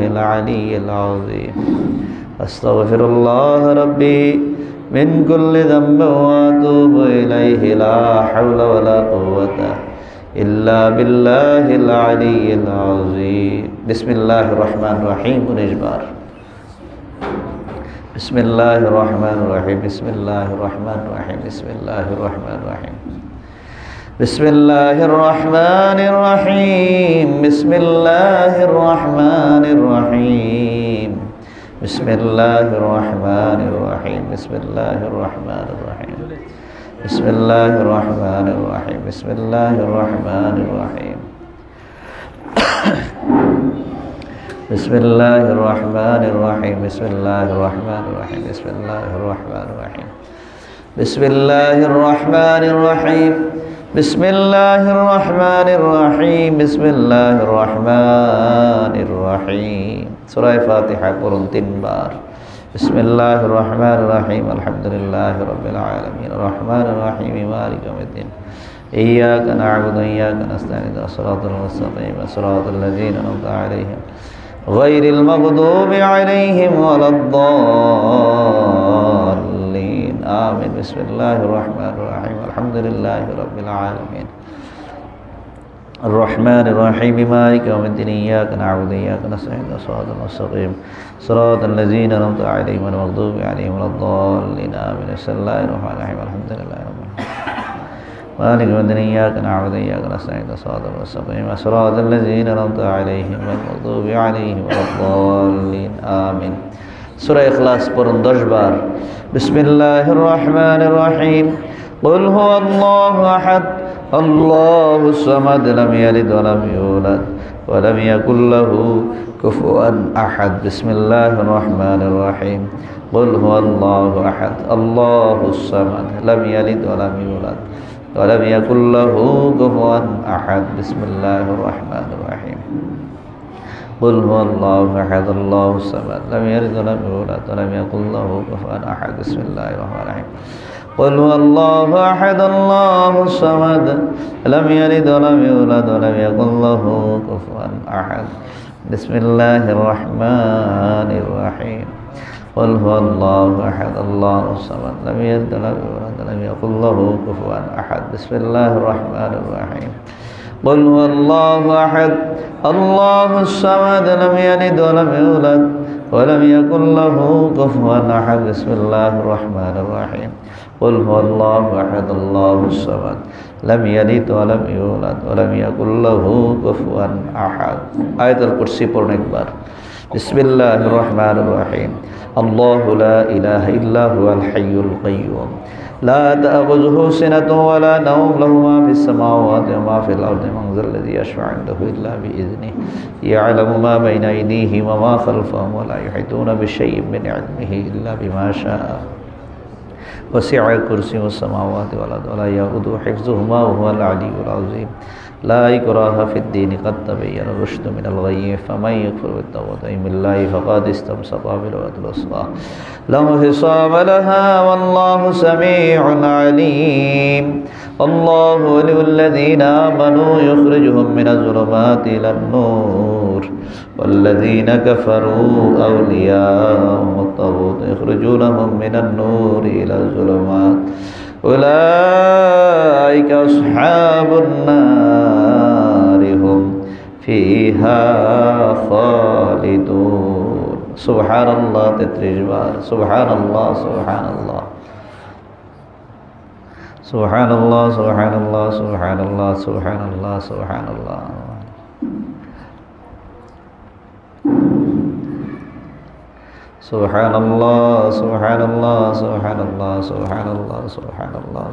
العلي العظيم أستغفر الله ربي من كل ذنب وأتوب إليه لا حول ولا قوة إلا بالله العلي العظيم بسم الله الرحمن الرحيم ونجبار بسم الله الرحمن الرحيم بسم الله الرحمن الرحيم بسم الله الرحمن الرحيم بسم الله الرحمن الرحيم بسم الله الرحمن الرحيم بسم الله الرحمن الرحيم بسم الله الرحمن الرحيم بسم الله الرحمن الرحيم بسم الله الرحمن الرحيم بسم الله الرحمن الرحيم بسم الله الرحمن الرحيم بسم الله الرحمن الرحيم بسم الله الرحمن الرحيم بسم الله الرحمن الرحيم بسم الله الرحمن الرحيم سورة فاتحة قرن 3 بار بسم الله الرحمن الرحيم الحمد لله رب العالمين الرحمن الرحيم مالك يوم الدين إياك نعبد وإياك نستعين الصراط المستقيم صراط الذين أنعمت عليهم غير المغضوب عليهم ولا الضالين آمين بسم الله الرحمن الرحيم الحمد لله رب العالمين الرحمن الرحيم مالك يوم الدين إياك نعبد وإياك نستعين الصراط المستقيم صراط الذين أنعمت عليهم غير المغضوب عليهم ولا الضالين آمين بسم الله الرحمن الرحيم الحمد لله رب العالمين مالك يوم الدين إياك نعبد وإياك نستعين الصراط المستقيم صراط الذين أنعمت عليهم غير المغضوب عليهم ولا الضالين آمين سورة إخلاص পড়ুন 10 বার بسم الله الرحمن الرحيم قل هو الله أحد الله الصمد لم يلد ولم يولد ولم يكن له كفوا أحد بسم الله الرحمن الرحيم قل هو الله أحد الله الصمد لم يلد ولم يولد ولم يكن له كفوا أحد بسم الله الرحمن الرحيم قل هو الله أحد الله الصمد لم يلد ولم يولد ولم يكن له كفوا أحد بسم الله الرحمن الرحيم قل هو الله أحد الله الصمد لم يلد ولم يولد ولم يكن له كفوا أحد بسم الله الرحمن الرحيم قل هو الله أحد الله الصمد لم يلد ولم يولد ولم يكن له كفوا أحد بسم الله الرحمن الرحيم قل هو الله أحد الله الصمد لم يلد ولم يولد ولم يكن له كفوا أحد بسم الله الرحمن الرحيم قل هو الله أحد الله الصمد لم يلد ولم يولد ولم يكن له كفوا أحد آية الكرسي পড়ুন একবার بسم الله الرحمن الرحيم الله لا إله إلا هو الحي القيوم لا تأخذه سنة ولا نوم له ما في السماوات وما في الأرض من ذا الذي يشفع عنده إلا بإذنه يعلم ما بين أيديهم وما خلفهم ولا يحيطون بشيء من علمه إلا بما شاء وسع كرسيه السماوات والأرض ولا يؤوده حفظهما وهو العلي العظيم لا إكراه في الدين قد تبين الرشد من الغي فمن يكفر بالطاغوت ويؤمن بالله فقد استمسك بالعروة الوثقى لا انفصام لها والله سميع عليم الله ولي الذين آمنوا يخرجهم من الظلمات إلى النور والذين كفروا أولياءهم الطاغوت يخرجونهم من النور إلى الظلمات أولئك أصحاب النار هم فيها خالدون سبحان الله 33 بار سبحان الله سبحان الله سبحان الله سبحان الله سبحان الله سبحان الله سبحان الله سبحان الله سبحان الله سبحان الله سبحان الله سبحان الله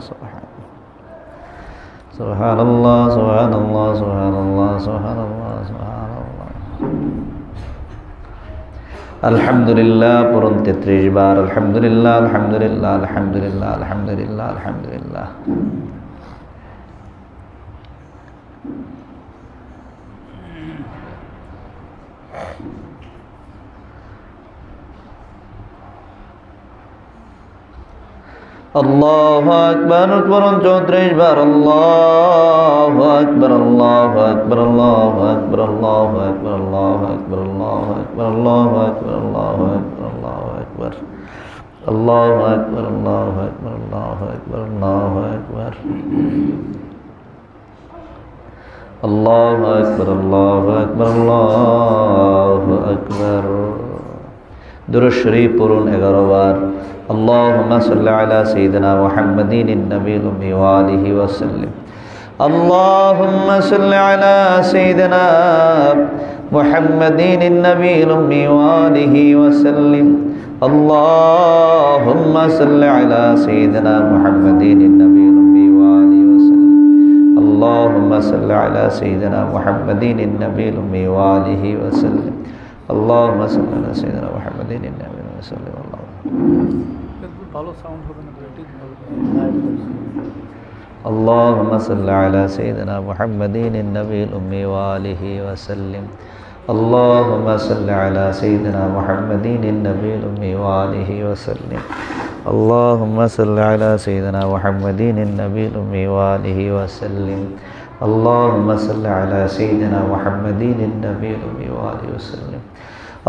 سبحان الله سبحان الله سبحان الله سبحان الله سبحان الله الحمد لله পড়ুন 33 বার আলহামদুলিল্লাহ আলহামদুলিল্লাহ আলহামদুলিল্লাহ আলহামদুলিল্লাহ আলহামদুলিল্লাহ আল্লাহু আকবার বলুন 34 বার আল্লাহু আকবার আল্লাহু আকবার আল্লাহু আকবার আল্লাহু আকবার আল্লাহু আকবার আল্লাহু আকবার আল্লাহু আকবার আল্লাহু আকবার আল্লাহু আকবার আল্লাহু আকবার আল্লাহু আকবার আল্লাহু আকবার আল্লাহু আকবার আল্লাহু আকবার আল্লাহু আকবার আল্লাহু আকবার। দুরূদ শরীফ পড়ুন 11 বার। اللهم صل على سيدنا محمد النبي الأمي وآله وسلم اللهم صل على سيدنا محمد النبي الأمي وآله وسلم اللهم صل على سيدنا محمد النبي الأمي وآله وسلم اللهم صل على سيدنا محمد النبي الأمي وآله وسلم اللهم صل على سيدنا محمد النبي وسلم اللهم صل على سيدنا محمد النبي الأمي وآله وسلم اللهم صل على سيدنا محمد النبي الأمي وآله وسلم اللهم صل على سيدنا محمد النبي الأمي وآله وسلم اللهم صل على سيدنا محمد النبي الأمي وآله وسلم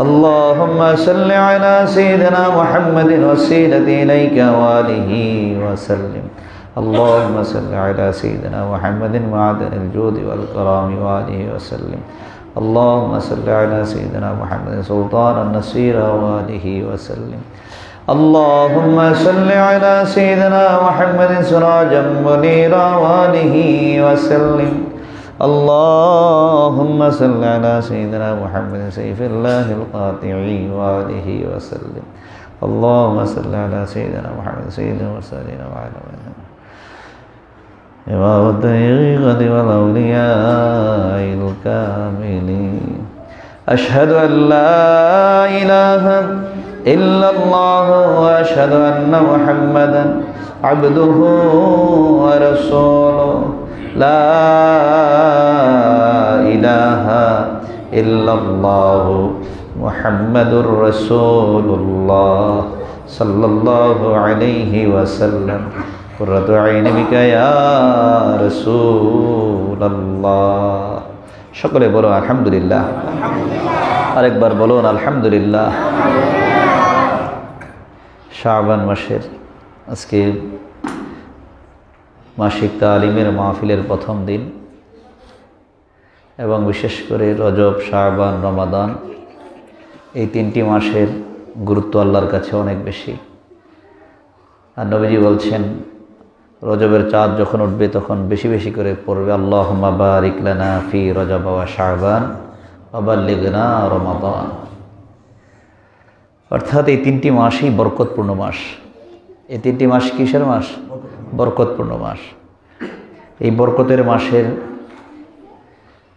اللهم صل على سيدنا محمد وسيلة إليك وآله وسلم اللهم صل على سيدنا محمد معدن الجود والكرام وآله وسلم اللهم صل على سيدنا محمد سلطان النصير وآله وسلم اللهم صل على سيدنا محمد سراجا منيرا وآله وسلم اللهم صل على سيدنا محمد سيف الله القاطع وآله وسلم اللهم صل على سيدنا محمد سيد المرسلين وعلى آله إمام الطريقة والأولياء الكاملين أشهد أن لا إله إلا الله وأشهد أن محمدا عبده ورسوله لا إله إلا الله محمد رسول الله صلى الله عليه وسلم قرة عين بك يا رسول الله সকলে বলো আলহামদুলিল্লাহ আরেকবার বলুন আলহামদুলিল্লাহ শাবান মাসের আজকে মাসিক তালিমের মাহফিলের প্রথম দিন এবং বিশেষ করে রজব শাবান রমাদান এই তিনটি মাসের গুরুত্ব আল্লাহর কাছে অনেক বেশি। আর নবীজি বলছেন রজবের চাঁদ যখন উঠবে তখন বেশি বেশি করে পড়বে আল্লাহুম্মা বারিক লানা ফি রজব ওয়া শাবান ওয়া বাল্লিগনা রমাদান। অর্থাৎ এই তিনটি মাসই বরকতপূর্ণ মাস। এই তিনটি মাস কিসের মাস? বরকতপূর্ণ মাস। এই বরকতের মাসের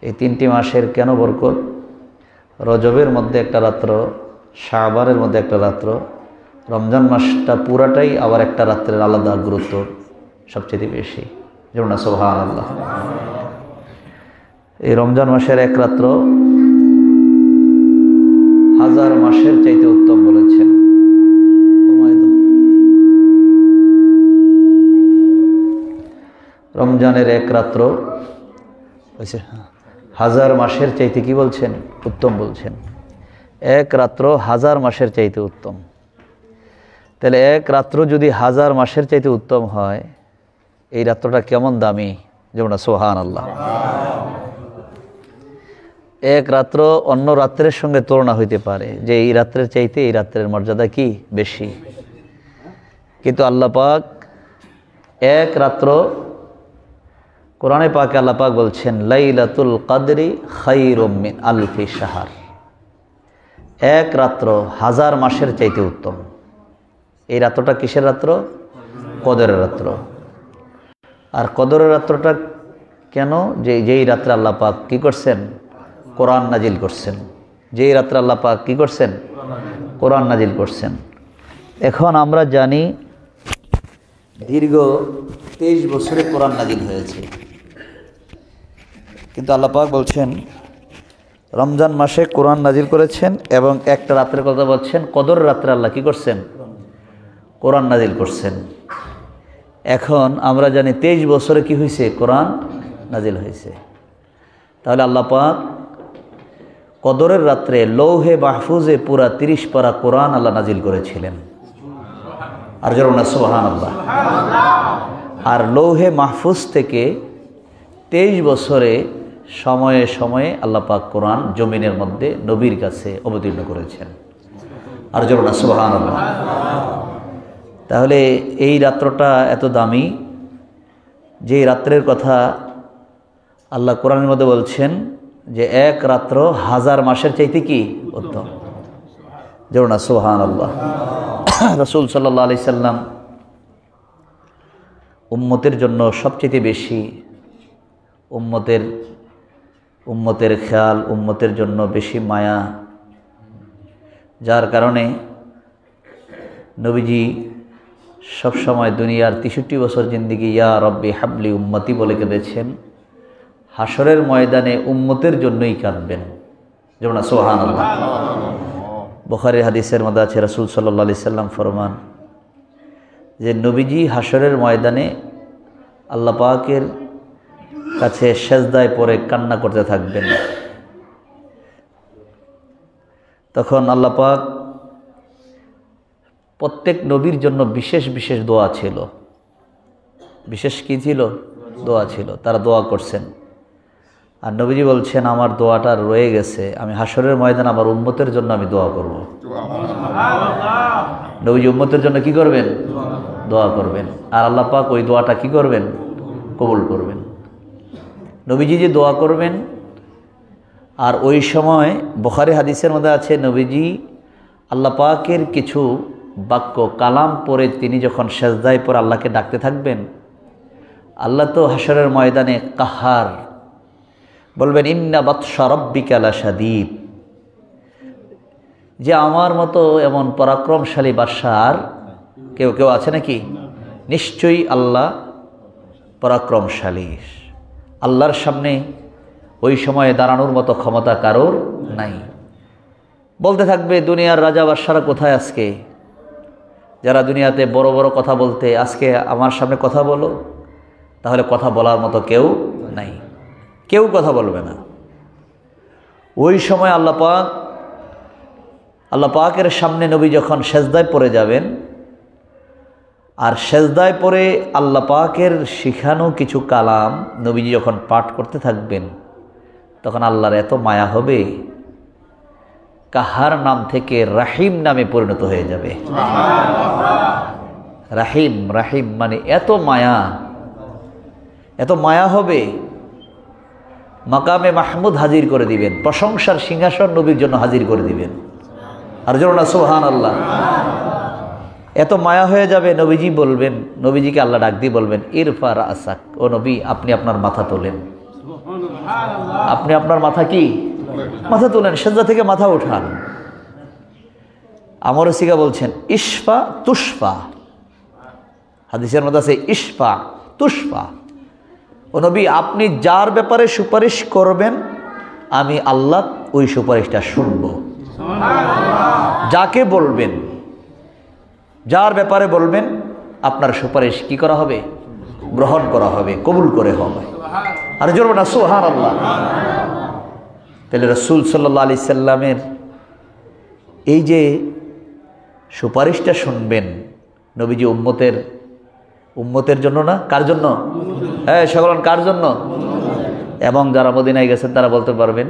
এই তিনটি মাসের কেন বরকত? রজবের মধ্যে একটা রাত্র, শাবানের মধ্যে একটা রাত্র, রমজান মাসটা পুরাটাই আবার একটা রাত্রের আলাদা গুরুত্ব সবচেয়ে বেশি। যেমন সুবহানাল্লাহ, এই রমজান মাসের এক রাত্র 1000 মাসের চাইতে উত্তম বলেছেন। রমজানের এক রাত্র 1000 মাসের চাইতে কি বলছেন? উত্তম বলছেন। এক রাত্র 1000 মাসের চাইতে উত্তম। তাহলে এক রাত্র যদি 1000 মাসের চাইতে উত্তম হয়, এই রাত্রটা কেমন দামি! যেমন সুবহানাল্লাহ। এক রাত্র অন্য রাত্রের সঙ্গে তুলনা হইতে পারে যে এই রাত্রের চাইতে এই রাত্রের মর্যাদা কি বেশি, কিন্তু আল্লাহ পাক এক রাত্র, কোরআনে পাকে আল্লাহ পাক বলছেন লাইলাতুল কদরি খায়রুম মিন আলফি শাহর। এক রাত্র 1000 মাসের চাইতে উত্তম। এই রাত্রটা কিসের রাত্র? কদরের রাত্র। আর কদরের রাত্রটা কেন? যেই রাত্রে আল্লাহ পাক কি করছেন? কোরআন নাজিল করছেন। যেই রাত্রে আল্লাহ পাক কি করছেন? কোরআন নাজিল করছেন। এখন আমরা জানি দীর্ঘ 23 বছরে কোরআন নাজিল হয়েছে, কিন্তু আল্লাহ পাক বলছেন রমজান মাসে কোরআন নাজিল করেছেন এবং একটা রাত্রের কথা বলছেন, কদর রাত্রে আল্লাহ কি করছেন? কোরআন নাজিল করছেন। এখন আমরা জানি 23 বছরে কি হয়েছে, কোরআন নাজিল হয়েছে। তাহলে আল্লাহ পাক কদরের রাত্রে লৌহে মাহফুজে পুরা 30 পারা কোরআন আল্লাহ নাজিল করেছিলেন। আর জরুন সুবহানাল্লাহ। আর লৌহে মাহফুজ থেকে 23 বছরে সময়ে সময়ে আল্লাহ পাক কোরআন জমিনের মধ্যে নবীর কাছে অবতীর্ণ করেছেন। আর জরুন সুবহানাল্লাহ। তাহলে এই রাত্রটা এত দামি, যে রাত্রের কথা আল্লাহ কোরআনের মধ্যে বলছেন যে এক রাত্র 1000 মাসের চাইতে কি উত্তম। যেমন সুবহানাল্লাহ। রাসূল সাল্লাল্লাহু আলাইহি সাল্লাম উম্মতের জন্য সবচেয়ে বেশি উম্মতের খেয়াল, উম্মতের জন্য বেশি মায়া, যার কারণে নবীজি সবসময় দুনিয়ার 63 বছর জিন্দিগি ইয়া রব্বি হাবলি উম্মতি বলে কেঁদেছেন। হাসরের ময়দানে উম্মতের জন্যই কাঁদবেন। যেমন সুবহানাল্লাহ। বুখারীর হাদিসের মধ্যে আছে রাসূল সাল্লাল্লাহু আলাইহি সাল্লাম ফরমান যে নবীজি হাসরের ময়দানে আল্লাহ পাকের কাছে সেজদায় পড়ে কান্না করতে থাকবেন। তখন আল্লাহ পাক প্রত্যেক নবীর জন্য বিশেষ বিশেষ দোয়া ছিল। বিশেষ কি ছিল? দোয়া ছিল। তারা দোয়া করছেন। আর নবীজি বলছেন আমার দোয়াটা রয়ে গেছে, আমি হাসরের ময়দানে আমার উম্মতের জন্য আমি দোয়া করব। নবীজি উম্মতের জন্য কি করবেন? দোয়া করবেন। আর আল্লাহ পাক ওই দোয়াটা কি করবেন? কবুল করবেন। নবীজি যে দোয়া করবেন, আর ওই সময় বুখারী হাদিসের মধ্যে আছে নবীজি আল্লাহ পাকের কিছু বাক্য কালাম পড়ে তিনি যখন সেজদায় পড়ে আল্লাহকে ডাকতে থাকবেন, আল্লাহ তো হাসরের ময়দানে কাহার, বলবেন ইন্না বাতশা রাব্বিকা লাশাদীদ, যে আমার মতো এমন পরাক্রমশালী বাদশার কেউ কেউ আছে নাকি? নিশ্চয়ই আল্লাহ পরাক্রমশালী। আল্লাহর সামনে ওই সময়ে দাঁড়ানোর মতো ক্ষমতা কারোর নাই। বলতে থাকবে দুনিয়ার রাজা বাদশারা কোথায় আজকে, যারা দুনিয়াতে বড় বড় কথা বলতে, আজকে আমার সামনে কথা বলো। তাহলে কথা বলার মতো কেউ নাই, কেউ কথা বলবে না। ওই সময় আল্লাহ পাকের সামনে নবী যখন সেজদায় পড়ে যাবেন, আর সেজদায় পড়ে আল্লাহ পাকের শিখানো কিছু কালাম নবীজি যখন পাঠ করতে থাকবেন, তখন আল্লাহর এত মায়া হবে, কাহার নাম থেকে রাহিম নামে পরিণত হয়ে যাবে। রাহিম, রাহিম মানে এত মায়া হবে, মাকামে মাহমুদ হাজির করে দিবেন, প্রশংসার সিংহাসন নবীর জন্য হাজির করে দিবেন। আর জন্য সুবহানাল্লাহ। এত মায়া হয়ে যাবে, নবীজি বলবেন, নবীজিকে আল্লাহ ডাক দিয়ে বলবেন ইরফা রাসাক, ও নবী আপনি আপনার মাথা তোলেন। আপনি আপনার মাথা কি? মাথা তোলেন, সেজদা থেকে মাথা উঠান। আমর সিগা বলছেন ইশফা তুশফা, হাদিসের মধ্যে আছে ইশফা তুশফা। ও নবী আপনি যার ব্যাপারে সুপারিশ করবেন আমি আল্লাহ ওই সুপারিশটা শুনব। যাকে বলবেন, যার ব্যাপারে বলবেন আপনার সুপারিশ কি করা হবে? গ্রহণ করা হবে, কবুল করে হবে। আর জোর না সুবহানাল্লাহ। তাহলে রাসূল সাল্লাল্লাহু আলাইহি সাল্লামের এই যে সুপারিশটা শুনবেন নবীজি উম্মতের জন্য না, কার জন্য? হ্যাঁ সকলেন কার জন্য? এবং যারা মদিনায় গেছেন তারা বলতে পারবেন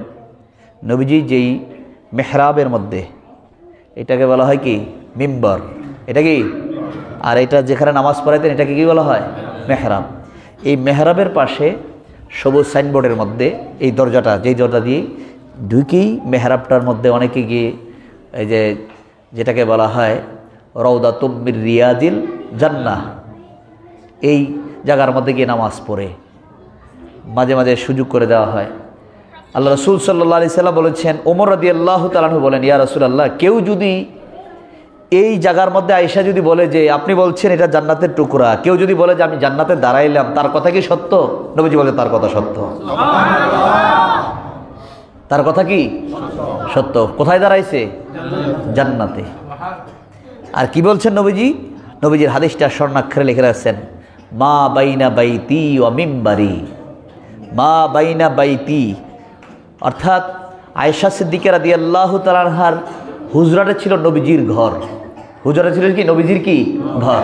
নবীজি যেই মেহরাবের মধ্যে, এটাকে বলা হয় কি? মিম্বর। এটা কি? আর এটা যেখানে নামাজ পড়াইতেন এটাকে কি বলা হয়? মেহরাব। এই মেহরাবের পাশে সবুজ সাইনবোর্ডের মধ্যে এই দরজাটা, যেই দরজা দিয়ে ঢুকেই মেহরাবটার মধ্যে অনেকে গিয়ে এই যেটাকে বলা হয় রওদাতুম মির রিয়াদিল জান্নাহ, এই জায়গার মধ্যে গিয়ে নামাজ পড়ে মাঝে মাঝে সুযোগ করে দেওয়া হয়। আল্লাহ রাসূল সাল্লাল্লাহু আলাইহি সাল্লাম বলেছেন, ওমর রাদিয়াল্লাহু তাআলা আনহু বলেন ইয়া রাসূলুল্লাহ, কেউ যদি এই জায়গার মধ্যে আয়েশা যদি বলে যে আপনি বলছেন এটা জান্নাতের টুকরা, কেউ যদি বলে যে আমি জান্নাতে দাঁড়াইলাম, তার কথা কি সত্য? নবীজি বলে তার কথা সত্য। তার কথা কি সত্য? কোথায় দাঁড়াইছে? জান্নাতে। আর কি বলছেন নবীজি? নবীজির হাদিসটা স্বর্ণাক্ষরে লিখে রাখছেন, মা বাইনা বাইতি ওয়া মিম্বারি, মা বাইনা বাইতি অর্থাৎ আয়েশা সিদ্দিকা রাদিয়াল্লাহু তাআলা আনহার হুজরাটা ছিল নবীজির ঘর। হুজরাটা ছিল কি নবীজির কি ঘর।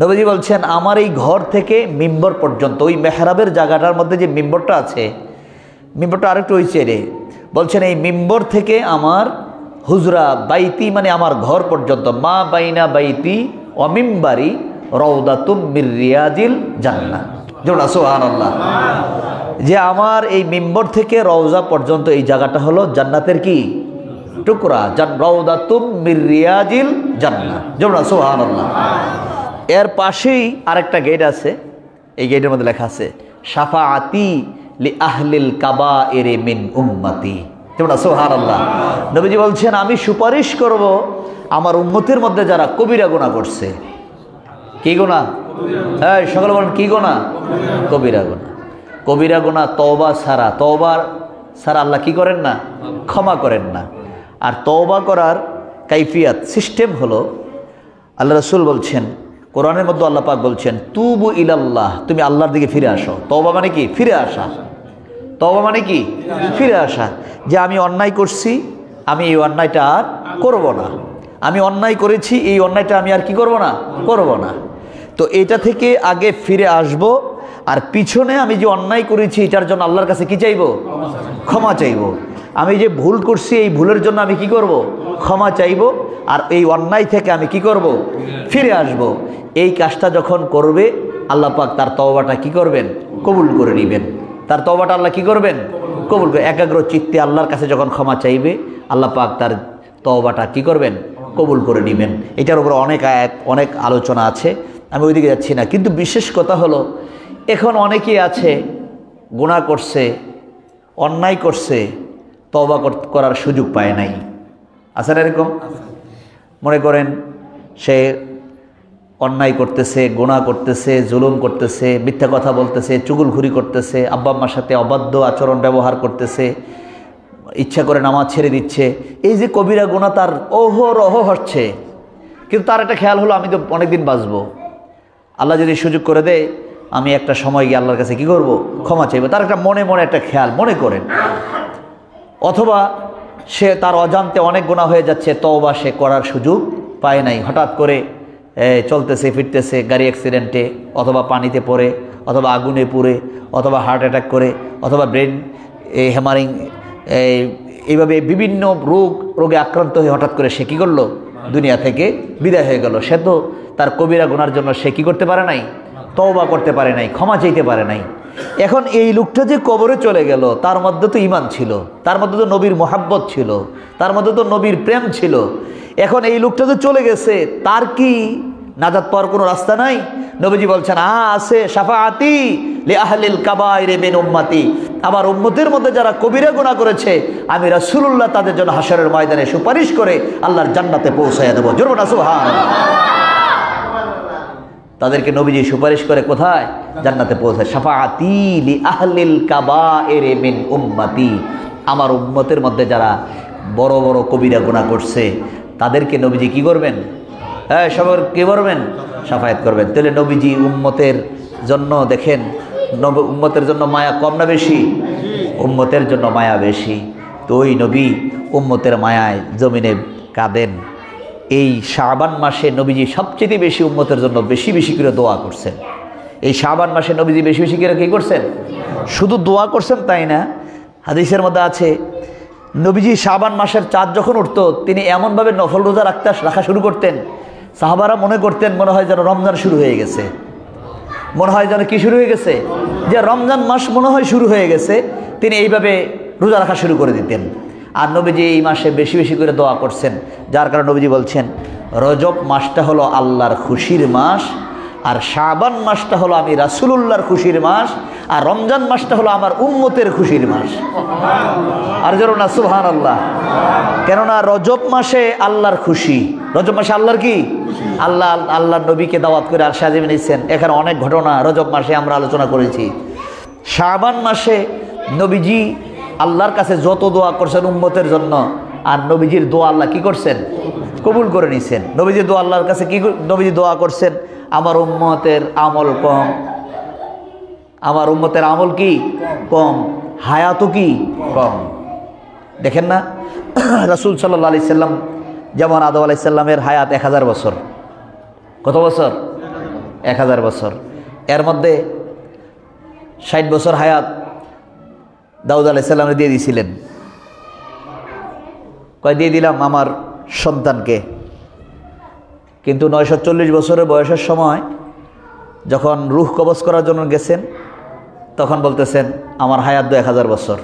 নবীজি বলছেন আমার এই ঘর থেকে মিম্বর পর্যন্ত, ওই মেহরাবের জায়গাটার মধ্যে যে মিম্বরটা আছে, মিম্বরটা আরেকটু ওই চেয়ে বলছেন এই মিম্বর থেকে আমার হুজরা, বাইতি মানে আমার ঘর পর্যন্ত, মা বাইনা বাইতি ওয়া মিম্বারি রাউদাতুম মির রিয়াজিল জান্নাহ। যেমন সুবহানাল্লাহ, যে আমার এই মিম্বর থেকে রওজা পর্যন্ত এই জায়গাটা হলো জান্নাতের কি টুকরা, রাউদাতুম মির রিয়াজিল জান্নাহ। যেমন সুবহানাল্লাহ। এর পাশেই আরেকটা গেট আছে, এই গেটের মধ্যে লেখা আছে শাফাআতি লি আহলিল কাবাইর মিন উম্মতি। যেমন সুবহানাল্লাহ। নবীজি বলছেন আমি সুপারিশ করব আমার উম্মতের মধ্যে যারা কবিরা গুনাহ করছে। কি গুনাহ? হ্যাঁ, সকলে বলেন কি গুনাহ? কবিরা গুনাহ। কবিরা গুনাহ তওবা ছাড়া, তওবা ছাড়া আল্লাহ কি করেন না? ক্ষমা করেন না। আর তওবা করার কাইফিয়াত সিস্টেম হলো, আল্লাহ রাসূল বলছেন কোরআনের মধ্যে, আল্লাহ পাক বলছেন তুবু ইলাল্লাহ, তুমি আল্লাহর দিকে ফিরে আসো। তওবা মানে কি? ফিরে আসা। তওবা মানে কি? ফিরে আসা। যে আমি অন্যায় করছি, আমি এই অন্যায়টা আর করব না। আমি অন্যায় করেছি, এই অন্যায়টা আমি আর কি করব না? করব না। তো এটা থেকে আগে ফিরে আসব, আর পিছনে আমি যে অন্যায় করেছি এটার জন্য আল্লাহর কাছে কি চাইব? ক্ষমা চাইব। আমি যে ভুল করছি এই ভুলের জন্য আমি কি করব? ক্ষমা চাইব। আর এই অন্যায় থেকে আমি কি করব? ফিরে আসব। এই কাজটা যখন করবে আল্লাহ পাক তার তওবাটা কি করবেন? কবুল করে নেবেন। তার তওবাটা আল্লাহ কি করবেন? কবুল করে। একাগ্র চিত্তে আল্লাহর কাছে যখন ক্ষমা চাইবে আল্লাহ পাক তার তওবাটা কি করবেন? কবুল করে নেবেন। এটার উপর অনেক আয়াত, অনেক আলোচনা আছে, আমি ওইদিকে যাচ্ছি না। কিন্তু বিশেষ কথা হলো এখন অনেকেই আছে গুনাহ করছে, অন্যায় করছে, তওবা করার সুযোগ পায় নাই। আছে না এরকম? মনে করেন সে অন্যায় করতেছে, গুনাহ করতেছে, জুলুম করতেছে, মিথ্যা কথা বলতেছে, চুগলখুরি করতেছে, আব্বা আম্মার সাথে অবাধ্য আচরণ ব্যবহার করতেছে, ইচ্ছা করে নামাজ ছেড়ে দিচ্ছে। এই যে কবিরা গুনাহ তার অহরহ হচ্ছে, কিন্তু তার একটা খেয়াল হলো আমি তো অনেকদিন বাঁচবো, আল্লাহ যদি সুযোগ করে দেয় আমি একটা সময় গিয়ে আল্লাহর কাছে কি করব? ক্ষমা চাইব। তার একটা মনে মনে একটা খেয়াল মনে করেন। অথবা সে তার অজান্তে অনেক গুনাহ হয়ে যাচ্ছে, তওবা সে করার সুযোগ পায় নাই। হঠাৎ করে চলতেছে ফিরতেছে গাড়ি অ্যাক্সিডেন্টে, অথবা পানিতে পড়ে, অথবা আগুনে পুড়ে, অথবা হার্ট অ্যাটাক করে, অথবা ব্রেন হ্যামারিং, এইভাবে বিভিন্ন রোগে আক্রান্ত হয়ে হঠাৎ করে সে কী করলো? দুনিয়া থেকে বিদায় হয়ে গেল। সে তো তার কবিরা গুনার জন্য সে কী করতে পারে নাই? তওবা করতে পারে নাই, ক্ষমা চাইতে পারে নাই। এখন এই লোকটা যে কবরে চলে গেল, তার মধ্যে তো ঈমান ছিল, তার মধ্যে তো নবীর মোহাব্বত ছিল, তার মধ্যে তো নবীর প্রেম ছিল। এখন এই লোকটা যে চলে গেছে, তার কি নাজাত পাওয়ার কোনো রাস্তা নাই? নবীজি বলছেন আছে শাফাআতি লি আহলিল কাবাইর মিন উম্মতি, আমার উম্মতের মধ্যে যারা কবিরা গুনাহ করেছে আমি রাসূলুল্লাহ তাদের জন্য হাশরের ময়দানে সুপারিশ করে আল্লাহর জান্নাতে পৌঁছায়া দেব। জোরে বলুন সুবহানাল্লাহ। তাদেরকে নবীজি সুপারিশ করে কোথায়? জান্নাতে পৌঁছায়। শাফাআতি লি আহলিল কাবাইর মিন উম্মতি, আমার উম্মতের মধ্যে যারা বড় বড় কবিরা গুনাহ করছে তাদেরকে নবীজি কি করবেন? হ্যাঁ, সবার কি করবেন? শাফায়াত করবেন। তাহলে নবীজি উম্মতের জন্য দেখেন, উম্মতের জন্য মায়া কম না বেশি? উম্মতের জন্য মায়া বেশি। তো ওই নবী উম্মতের মায়ায় জমিনে কাঁদেন। এই শাবান মাসে নবীজি সবচেয়ে বেশি উম্মতের জন্য বেশি বেশি করে দোয়া করছেন। এই শাবান মাসে নবীজি বেশি বেশি করে কী করছেন? শুধু দোয়া করছেন তাই না, হাদিসের মধ্যে আছে নবীজি শাবান মাসের চাঁদ যখন উঠতো তিনি এমনভাবে নফল রোজা রাখা শুরু করতেন, সাহাবারা মনে করতেন মনে হয় যেন রমজান শুরু হয়ে গেছে, মনে হয় যেন কি শুরু হয়ে গেছে, যে রমজান মাস মনে হয় শুরু হয়ে গেছে। তিনি এইভাবে রোজা রাখা শুরু করে দিতেন। আর নবীজি এই মাসে বেশি বেশি করে দোয়া করছেন, যার কারণে নবীজি বলছেন রজব মাসটা হলো আল্লাহর খুশির মাস, আর শাবান মাসটা হলো আমি রাসূলুল্লাহর খুশির মাস, আর রমজান মাসটা হলো আমার উম্মতের খুশির মাস। আর জোরে না সুবহানাল্লাহ। কেননা রজব মাসে আল্লাহর খুশি, রজব মাসে আল্লাহর কি? আল্লাহর নবীকে দাওয়াত করে আর সাজিয়ে নিয়েছেন। এখানে অনেক ঘটনা রজব মাসে আমরা আলোচনা করেছি। শাবান মাসে নবীজি আল্লাহর কাছে যত দোয়া করছেন উম্মতের জন্য, আর নবীজির দোয়া আল্লাহ কি করছেন? কবুল করে নিছেন। নবীজির দোয়া আল্লাহর কাছে কি নবীজি দোয়া করছেন? আমার উম্মতের আমল কম, আমার উম্মতের আমল কি কম, হায়াতও কি কম। দেখেন না রাসূল সাল্লাল্লাহু আলাইহি সাল্লাম যেমন আদম আলাইহিস সালামের হায়াত 1000 বছর। কত বছর? 1000 বছর। এর মধ্যে 60 বছর হায়াত দাউদ আলাইহিস সালামকে দিয়ে দিয়েছিলেন। কয় দিয়ে দিলাম আমার সন্তানকে। কিন্তু 940 বছরের বয়সের সময় যখন রূহ কবজ করার জন্য গেছেন তখন বলতেছেন আমার হায়াত 1000 বছর।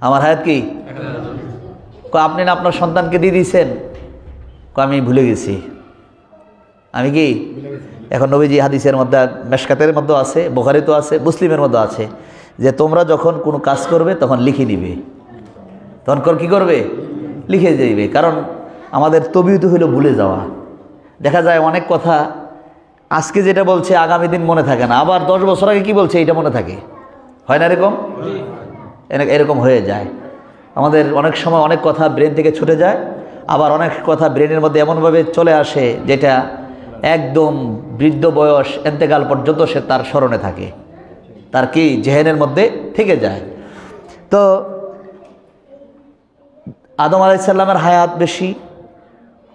আমার হায়াত কি? আপনি না আপনার সন্তানকে দিয়ে দিয়েছেন? আমি ভুলে গেছি। আমি কি এখন নবীজি হাদিসের মধ্যে মেশকাতের মধ্যে আছে, বুখারীতে আছে, মুসলিমের মধ্যে আছে যে তোমরা যখন কোনো কাজ করবে তখন লিখে নিবে। তখন কি করবে? লিখে যাইবে। কারণ আমাদের তবিয়ত হইল ভুলে যাওয়া। দেখা যায় অনেক কথা আজকে যেটা বলছে আগামী দিন মনে থাকে না, আবার 10 বছর আগে কি বলছে এটা মনে থাকে। হয় না এরকম? এরকম হয়ে যায়। আমাদের অনেক সময় অনেক কথা ব্রেন থেকে ছুটে যায়, আবার অনেক কথা ব্রেনের মধ্যে এমনভাবে চলে আসে যেটা একদম বৃদ্ধ বয়স এন্তেকাল পর্যন্ত সে তার স্মরণে থাকে, তার কি জেহেনের মধ্যে থেকে যায়। তো আদম আলাইহিস সালামের হায়াত বেশি।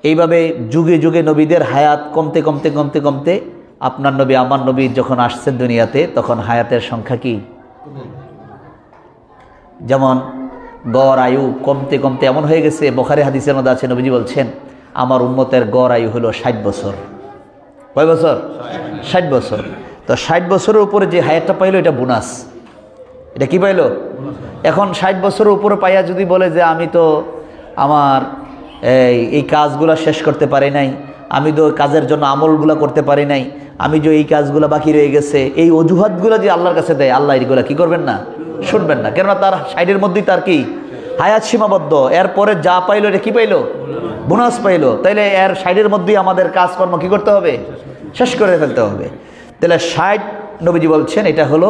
এইভাবে যুগে যুগে নবীদের হায়াত কমতে কমতে কমতে কমতে আপনার নবী আমার নবী যখন আসছেন দুনিয়াতে তখন হায়াতের সংখ্যা কি, যেমন গড় আয়ু কমতে কমতে এমন হয়ে গেছে, বুখারী হাদিসের মধ্যে আছে নবীজি বলছেন আমার উম্মতের গড় আয়ু হলো 60 বছর। কয় বছর? 60 বছর। তো 60 বছরের উপরে যে হায়াতটা পাইলো এটা বোনাস। এটা কি পাইলো? এখন 60 বছরের উপরে পাইয়া যদি বলে যে আমি তো আমার এই কাজগুলো শেষ করতে পারি নাই, আমি তো কাজের জন্য আমলগুলো করতে পারি নাই, আমি যে এই কাজগুলো বাকি রয়ে গেছে, এই অজুহাতগুলো যে আল্লাহর কাছে দেয়, আল্লাহ এগুলো কি করবেন না? শুনবেন না। কেননা তার 60-এর মধ্যেই তার কি হায়াত সীমাবদ্ধ। এরপরে যা পাইলো এটা কি পাইলো? বোনাস পাইলো। তাইলে এর 60-এর মধ্যেই আমাদের কাজকর্ম কি করতে হবে? শেষ করে ফেলতে হবে। তাহলে 60 নবীজি বলছেন এটা হলো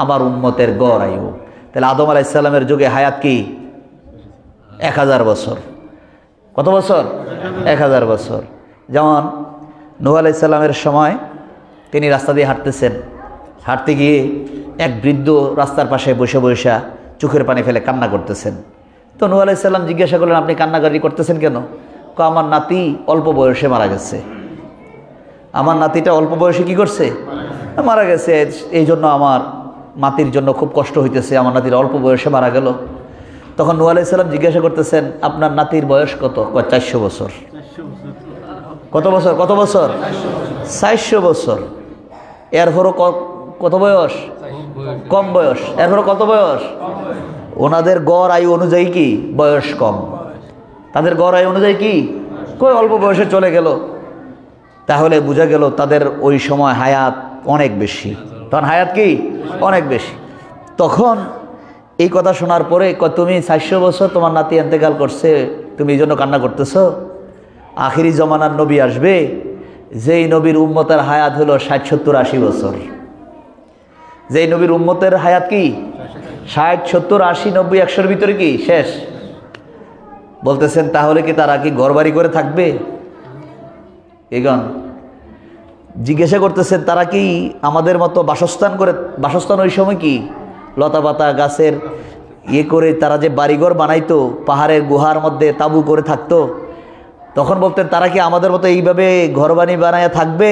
আমার উম্মতের গড় আয়ু। তাহলে আদম আলাইহিস সালামের যুগে হায়াত কি 1000 বছর। কত বছর? 1000 বছর। যেমন নূহ আলাইহিস সালামের সময় তিনি রাস্তা দিয়ে হাঁটতেছেন, হাঁটতে গিয়ে এক বৃদ্ধ রাস্তার পাশে বসে বসে চোখের পানি ফেলে কান্না করতেছেন। তো নূহ আলাইহিস সালাম জিজ্ঞাসা করলেন আপনি কান্নাকাটি করতেছেন কেন? আমার নাতি অল্প বয়সে মারা গেছে। আমার নাতিটা অল্প বয়সে কি করছে? মারা গেছে। এই জন্য আমার নাতির জন্য খুব কষ্ট হইতেছে, আমার নাতির অল্প বয়সে মারা গেল। তখন নূহ আলাইহিস সালাম জিজ্ঞাসা করতেছেন আপনার নাতির বয়স কত? 400 বছর। কত বছর? কত বছর? 400 বছর। এরপরও কত বয়স? কম বয়স। এরপরও কত বয়স? ওনাদের গড় আয়ু অনুযায়ী কি বয়স কম, তাদের গড় আয়ু অনুযায়ী কি কই অল্প বয়সে চলে গেল। তাহলে বোঝা গেল তাদের ওই সময় হায়াত অনেক বেশি। তখন হায়াত কি অনেক বেশি। তখন এই কথা শোনার পরে তুমি 400 বছর তোমার নাতি ইন্তেকাল করছে, তুমি এই জন্য কান্না করতেছো? আখিরি জমানার নবী আসবে, যেই নবীর উম্মতের হায়াত হলো 60, 70, 80 বছর। যেই নবীর উম্মতের হায়াত কি 60, 70, 80, 90, 100-এর ভিতরে কি শেষ। বলতেছেন তাহলে কি তারা কি ঘরবাড়ি করে থাকবে? এগণ জিজ্ঞাসা করতেছেন তারা কি আমাদের মতো বাসস্থান ওই সময় কি লতা পাতা গাছের করে তারা যে বাড়িঘর বানাইতো, পাহাড়ের গুহার মধ্যে তাঁবু করে থাকতো, তখন বলতেন তারা কি আমাদের মতো এইভাবে ঘরবাড়ি বানায় থাকবে?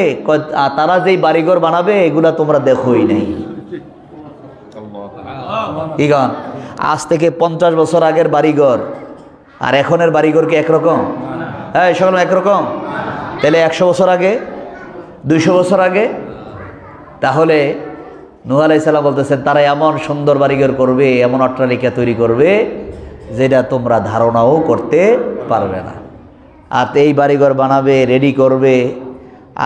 তারা যেই বাড়িঘর বানাবে এগুলা তোমরা দেখোই নাই। ইগণ আজ থেকে 50 বছর আগের বাড়িঘর আর এখনের বাড়িঘর কি একরকম? হ্যাঁ সকল একরকম। তাহলে 100 বছর আগে, 200 বছর আগে, তাহলে নূহ আলাইহিস সালাম বলতেছেন তারা এমন সুন্দর বাড়িঘর করবে, এমন অট্টালিকা তৈরি করবে যেটা তোমরা ধারণাও করতে পারবে না। আর এই বাড়িঘর বানাবে, রেডি করবে,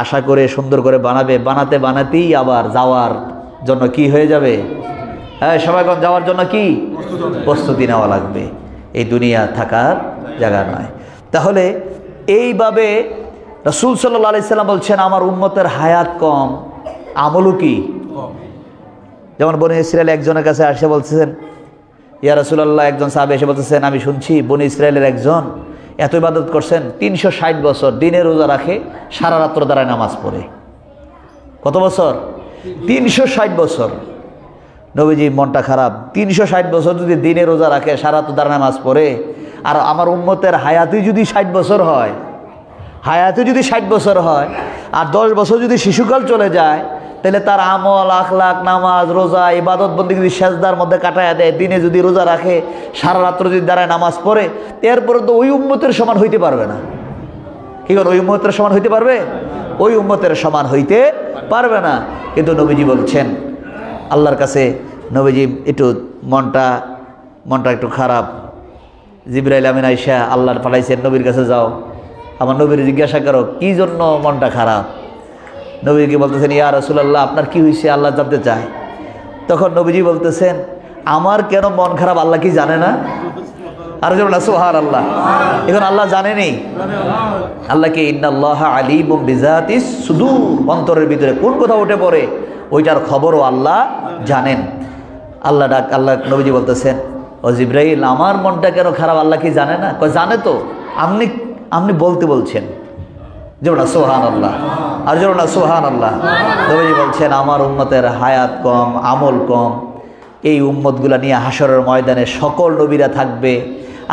আশা করে সুন্দর করে বানাবে, বানাতে বানাতেই আবার যাওয়ার জন্য কি হয়ে যাবে? হ্যাঁ সবাইগণ যাওয়ার জন্য কি প্রস্তুতি নেওয়া লাগবে। এই দুনিয়া থাকার জায়গা নয়। তাহলে এইভাবে রাসূল সাল্লাল্লাহু আলাইহি সাল্লাম বলছেন আমার উম্মতের হায়াত কম, আমলও কি। যেমন বনী ইসরায়েল একজনের কাছে এসে বলতেছেন ইয়া রাসূলুল্লাহ, একজন সাহাবী এসে বলতেছেন আমি শুনছি বনী ইসরায়েলের একজন এত ইবাদত করছেন, 360 বছর দিনে রোজা রাখে, সারা রাত্র দাঁড়ায় নামাজ পড়ে। কত বছর? 360 বছর। নবীজি মনটা খারাপ, 360 বছর যদি দিনে রোজা রাখে, সারা তো দাঁড়া নামাজ পড়ে, আর আমার উম্মতের হায়াতি যদি 60 বছর হয়, হায়াতি যদি 60 বছর হয়, আর 10 বছর যদি শিশুকাল চলে যায়, তাহলে তার আমল, আখলাক, নামাজ, রোজা, ইবাদত বন্দেগী যদি সেজদার মধ্যে কাটায় দেয়, দিনে যদি রোজা রাখে, সারা রাত্র যদি দাঁড়ায় নামাজ পড়ে, এরপরে তো ওই উম্মতের সমান হইতে পারবে না। কি করে ওই উম্মতের সমান হইতে পারবে? ওই উম্মতের সমান হইতে পারবে না। কিন্তু নবীজি বলছেন, আল্লাহর কাছে নবীজি একটু মনটা একটু খারাপ। জিবরাইল আমিন আয়েশা আল্লাহর পাঠাইছেন, নবীর কাছে যাও, আমার নবীর জিজ্ঞাসা করো কি জন্য মনটা খারাপ। নবীকে বলতেছেন, ইয়া রাসূলুল্লাহ, আপনার কি হয়েছে আল্লাহ জানতে চায়। তখন নবীজি বলতেছেন, আমার কেন মন খারাপ আল্লাহ কি জানে না? আর যেমন সুবহানাল্লাহ, এখন আল্লাহ জানেনি? আল্লাহকে ইন্নাল্লাহা আলিমুম বিযাতিস সুদূর, অন্তরের ভিতরে কোন কথা উঠে পড়ে ওইটার খবরও আল্লাহ জানেন। আল্লাহ নবীজি বলতেছেন, ও জিবরাইল, আমার মনটা কেন খারাপ আল্লাহ কি জানে না? কয় জানে তো, আপনি বলতে বলছেন। যেমন সুবহানাল্লাহ, আর যেমন সুবহানাল্লাহ। নবীজি বলছেন, আমার উম্মতের হায়াত কম, আমল কম, এই উম্মতগুলা নিয়ে হাসরের ময়দানে সকল নবীরা থাকবে,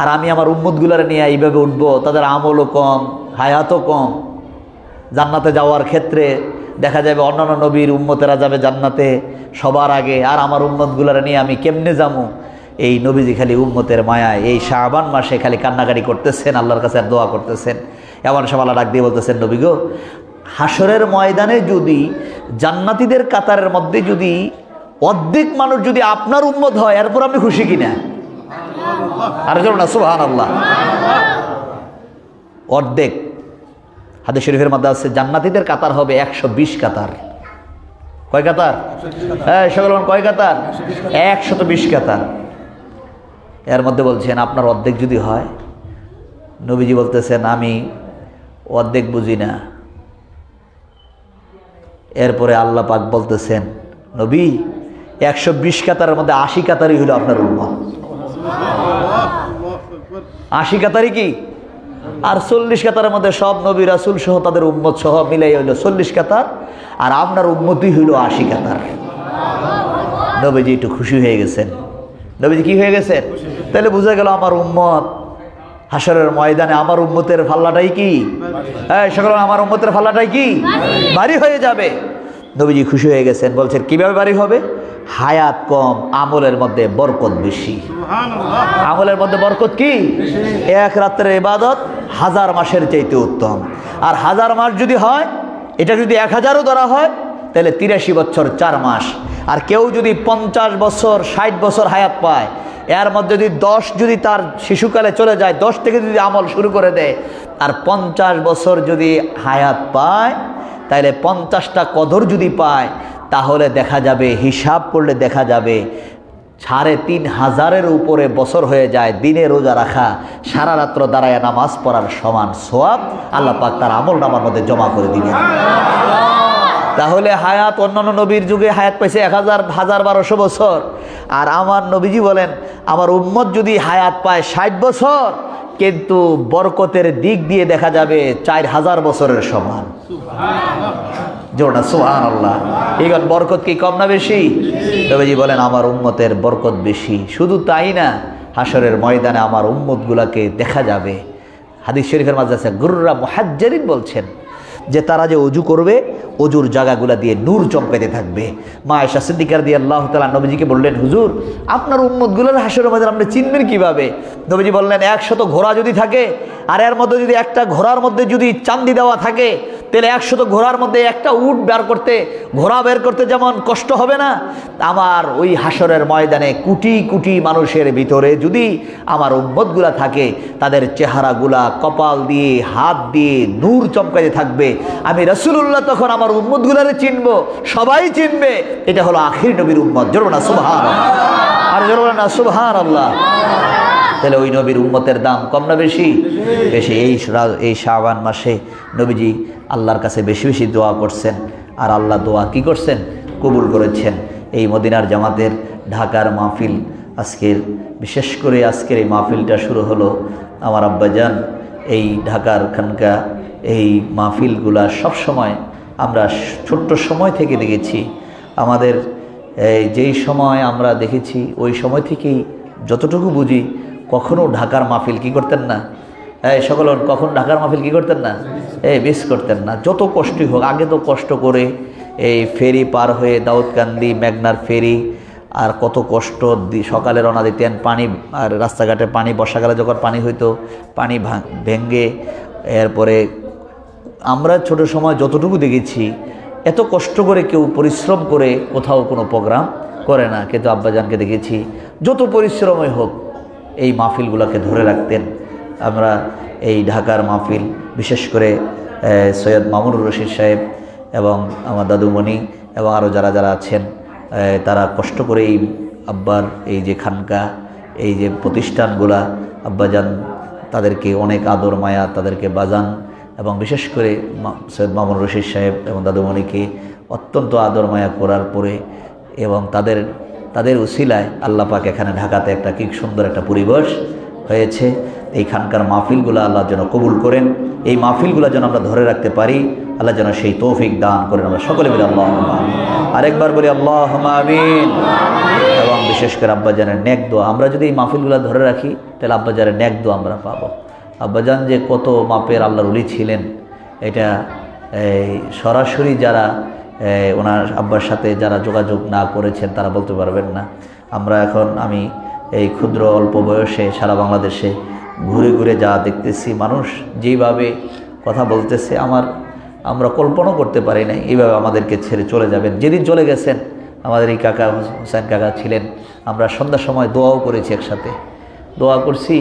আর আমি আমার উম্মতগুলার নিয়ে এইভাবে উঠবো, তাদের আমলও কম, হায়াতও কম। জান্নাতে যাওয়ার ক্ষেত্রে দেখা যাবে অন্যান্য নবীর উম্মতেরা যাবে জান্নাতে সবার আগে, আর আমার উম্মতগুলার নিয়ে আমি কেমনে যাবো? এই নবীজি খালি উম্মতের মায়ায় এই শাবান মাসে খালি কান্নাকাটি করতেছেন, আল্লাহর কাছে দোয়া করতেছেন। এমন সব আল্লাহ ডাক দিয়ে বলতেছেন, নবী গো, হাসরের ময়দানে যদি জান্নাতীদের কাতারের মধ্যে যদি অর্ধেক মানুষ যদি আপনার উম্মত হয়, এরপর আপনি খুশি কিনা? আর না সুবহানাল্লাহ। অর্ধেক, হাদিস শরীফের মধ্যে আছে জান্নাতীদের কাতার হবে 120 কাতার। কয় কাতার? হ্যাঁ, সকল কয় কাতার? 120 কাতার। এর মধ্যে বলছেন আপনার অর্ধেক যদি হয়, নবীজি বলতেছেন আমি অর্ধেক বুঝি না। এরপরে আল্লাহ পাক বলতেছেন, নবী 120 কাতারের মধ্যে 80 কাতারই হলো আপনার উম্মত। 80 কাতারই কি? আর 40 কাতারের মধ্যে সব নবী রাসূল সহ তাদের উম্মত সহ মিলাই হইল 40 কাতার, আর আপনার উম্মতই হইল 80 কাতার। নবীজি একটু খুশি হয়ে গেছেন। নবীজি কি হয়ে গেছেন? তাহলে বোঝা গেল আমার উম্মত হাসরের ময়দানে আমার উম্মতের পাল্লাটাই কি? হ্যাঁ, সকল আমার উম্মতের পাল্লাটাই কি? ভারী হয়ে যাবে। নবীজি খুশি হয়ে গেছেন। বলছেন কিভাবে ভারী হবে? হায়াত কম, আমলের মধ্যে বরকত বেশি। আমলের মধ্যে বরকত কি? এক রাত্রের ইবাদত 1000 মাসের চাইতে উত্তম। আর 1000 মাস যদি হয়, এটা যদি 1000ও ধরা হয়, তাহলে 83 বছর 4 মাস। আর কেউ যদি 50 বছর 60 বছর হায়াত পায়, এর মধ্যে যদি 10 যদি তার শিশুকালে চলে যায়, 10 থেকে যদি আমল শুরু করে দেয়, আর 50 বছর যদি হায়াত পায়, তাহলে 50টা কদর যদি পায়, তাহলে দেখা যাবে, হিসাব করলে দেখা যাবে 3500-এর উপরে বছর হয়ে যায়। দিনে রোজা রাখা, সারা রাত্র দাঁড়ায় নামাজ পড়ার সমান সওয়াব আল্লাহ পাক তার আমল নামার মধ্যে জমা করে দিবেন। তাহলে হায়াত, অন্যান্য নবীর যুগে হায়াত পাইছে 1000-1200 বছর, আর আমার নবীজি বলেন আমার উম্মত যদি হায়াত পায় 60 বছর, কিন্তু বরকতের দিক দিয়ে দেখা যাবে 4000 বছরের সমান। জোড়া সুবহানাল্লাহ। এখন বরকত কি কম না বেশি? নবীজি বলেন আমার উম্মতের বরকত বেশি। শুধু তাই না, হাসরের ময়দানে আমার উম্মতগুলাকে দেখা যাবে। হাদিস শরীফের মাঝে আছে, গুররা মুহাজ্জারিন বলছেন যে তারা যে ওযু করবে, ওযুর জায়গাগুলা দিয়ে নূর চমকাতে থাকবে। মা আয়েশা সিদ্দিকা রাদিয়াল্লাহু তাআলা নবীজিকে বললেন, হুজুর আপনার উম্মতগুলোর হাসরের ময়দানে আপনি চিনবেন কিভাবে? নবীজি বললেন, 100 ঘোড়া যদি থাকে, আর এর মধ্যে যদি একটা ঘোড়ার মধ্যে যদি চান্দি দেওয়া থাকে, তাহলে 100 ঘোড়ার মধ্যে একটা উট ঘোড়া বের করতে যেমন কষ্ট হবে না, আমার ওই হাসরের ময়দানে কোটি কোটি মানুষের ভিতরে যদি আমার উম্মতগুলা থাকে, তাদের চেহারাগুলা কপাল দিয়ে হাত দিয়ে নূর চমকাতে থাকবে। আমি রাসূলুল্লাহ তখন আমার উম্মতগুলারে চিনবো, সবাই চিনবে এটা হলো আখির নবীর উম্মত। জোরে না সুবহানাল্লাহ, আর জোরে না সুবহানাল্লাহ। তাহলে ওই নবীর উম্মতের দাম কম না বেশি? বেশি। এই শাবান মাসে নবীজি আল্লাহর কাছে বেশি বেশি দোয়া করছেন, আর আল্লাহ দোয়া কি করছেন? কবুল করেছেন। এই মদিনার জামাতের ঢাকার মাহফিল, বিশেষ করে আজকের এই মাহফিলটা শুরু হলো আমার আব্বাজান এই ঢাকার খানকা এই মাহফিলগুলা সবসময় আমরা ছোট্ট সময় থেকে দেখেছি, আমাদের যেই সময় আমরা দেখেছি ওই সময় থেকেই যতটুকু বুঝি, কখনও ঢাকার মাহফিল কি করতেন না? সকল কখন ঢাকার মাহফিল কি করতেন না? মিস করতেন না। যত কষ্টই হোক, আগে তো কষ্ট করে এই ফেরি পার হয়ে দাউদকান্দি মেঘনার ফেরি, আর কত কষ্ট সকালে রওনা দিতেন, পানি আর রাস্তাঘাটে পানি, বর্ষাকালে যখন পানি হইতো পানি ভেঙ্গে, এরপরে আমরা ছোট সময় যতটুকু দেখেছি এত কষ্ট করে কেউ পরিশ্রম করে কোথাও কোনো প্রোগ্রাম করে না, কিন্তু আব্বাজানকে দেখেছি যত পরিশ্রমই হোক এই মাহফিলগুলোকে ধরে রাখতেন। আমরা এই ঢাকার মাহফিল, বিশেষ করে সৈয়দ মামুনুর রশিদ সাহেব এবং আমার দাদুমণি এবং আরও যারা যারা আছেন, তারা কষ্ট করে এই আব্বার এই যে খানকা, এই যে প্রতিষ্ঠানগুলা, আব্বাজান তাদেরকে অনেক আদর মায়া তাদেরকে বাজান, এবং বিশেষ করে সৈয়দ মামুনুর রশিদ সাহেব এবং দাদুমণিকে অত্যন্ত আদর মায়া করার পরে এবং তাদের উসিলায় আল্লাহ পাক এখানে ঢাকাতে একটা কি সুন্দর একটা পরিবেশ হয়েছে। এই খানকার মাহফিলগুলো আল্লাহ যেন কবুল করেন, এই মাহফিলগুলো যেন আমরা ধরে রাখতে পারি, আল্লাহ যেন সেই তৌফিক দান করেন। আমরা সকলে বলি আল্লাহুম্মা আমিন, আরেকবার বলি আল্লাহুম্মা আমিন। এবং বিশেষ করে আব্বাজানের নেক দোয়া, আমরা যদি এই মাহফিলগুলো ধরে রাখি তাহলে আব্বাজানের নেক দোয়া আমরা পাবো। আব্বাজান যে কত মাপের আল্লাহর ওলি ছিলেন, এটা সরাসরি যারা ওনার আব্বার সাথে যারা যোগাযোগ না করেছেন তারা বলতে পারবেন না। আমি এই ক্ষুদ্র অল্প বয়সে সারা বাংলাদেশে ঘুরে ঘুরে যা দেখতেছি, মানুষ যেইভাবে কথা বলতেছে আমরা কল্পনাও করতে পারি না এইভাবে আমাদেরকে ছেড়ে চলে যাবেন। যেদিন চলে গেছেন আমাদের এই কাকা হোসেন কাকা ছিলেন, আমরা সন্ধ্যার সময় দোয়াও করেছি, একসাথে দোয়া করছি।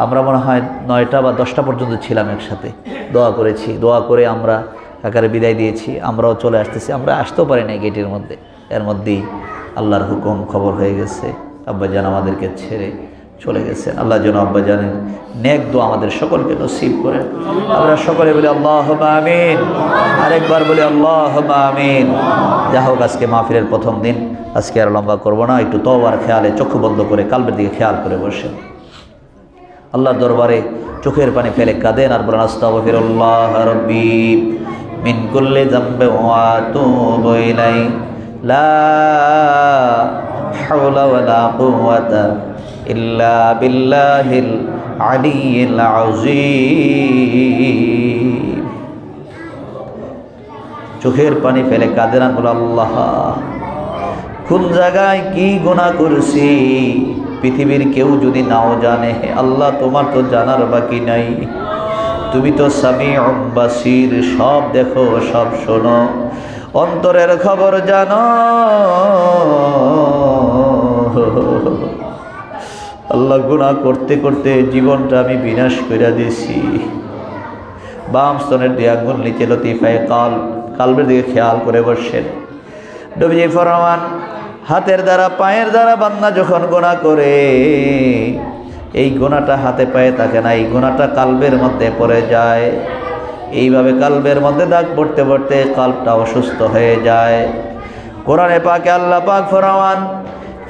আমরা মনে হয় 9টা বা 10টা পর্যন্ত ছিলাম একসাথে, দোয়া করেছি। দোয়া করে আমরা কাকারে বিদায় দিয়েছি, আমরাও চলে আসতেছি। আমরা আসতেও পারি না গেটের মধ্যে, এর মধ্যেই আল্লাহর হুকুম খবর হয়ে গেছে, আব্বাজান আমাদেরকে ছেড়ে চলে গেছেন। আল্লাহ যেন আব্বাজানের নেক দোয়া আমাদের সকলকে নসিব করেন। আমরা সকলে বলি আল্লাহুম্মা আমিন, আরেকবার বলি আল্লাহুম্মা আমিন। যা হোক, আজকে মাহফিলের প্রথম দিন, আজকে আর লম্বা করব না, একটু তওবার খেয়ালে চক্ষু বন্ধ করে কালবের দিকে খেয়াল করে বসেন। আল্লাহর দরবারে চোখের পানি ফেলে কাঁদেন আর বলেন আস্তাগফিরুল্লাহ রাব্বি মিন কুল্লি যামবি ওয়া আতুবু ইলাইহি লা হাওলা ওয়ালা কুওয়াতা ইল্লা বিল্লাহিল আলিয়্যিল আযীম। চোখের পানি ফেলে কাঁদেন আর বলেন আল্লাহ, কোন জায়গায় কি গুনাহ করছি পৃথিবীর কেউ যদি নাও জানে, আল্লাহ তোমার তো জানার বাকি নাই। তুমি তো সামিউন বাসির, সব দেখো সব শোনো, অন্তরের খবর জানো। আল্লাহ, গুনাহ করতে করতে জীবনটা আমি বিনাশ করে দিছি। বাম স্তনের দিয়ে আঙ্গুল নিচে লতিফায়ে কালবের দিকে খেয়াল করে বসেন। নবীজি ফরমান, হাতের দ্বারা পায়ের দ্বারা বান্দা যখন গুনাহ করে, এই গুনাহটা হাতে পায়ে থাকে না, এই গুনাহটা কালবের মধ্যে পড়ে যায়। এইভাবে কালবের মধ্যে দাগ পড়তে পড়তে কালবটা অসুস্থ হয়ে যায়। কোরআনে পাকে আল্লাহ পাক ফরমান,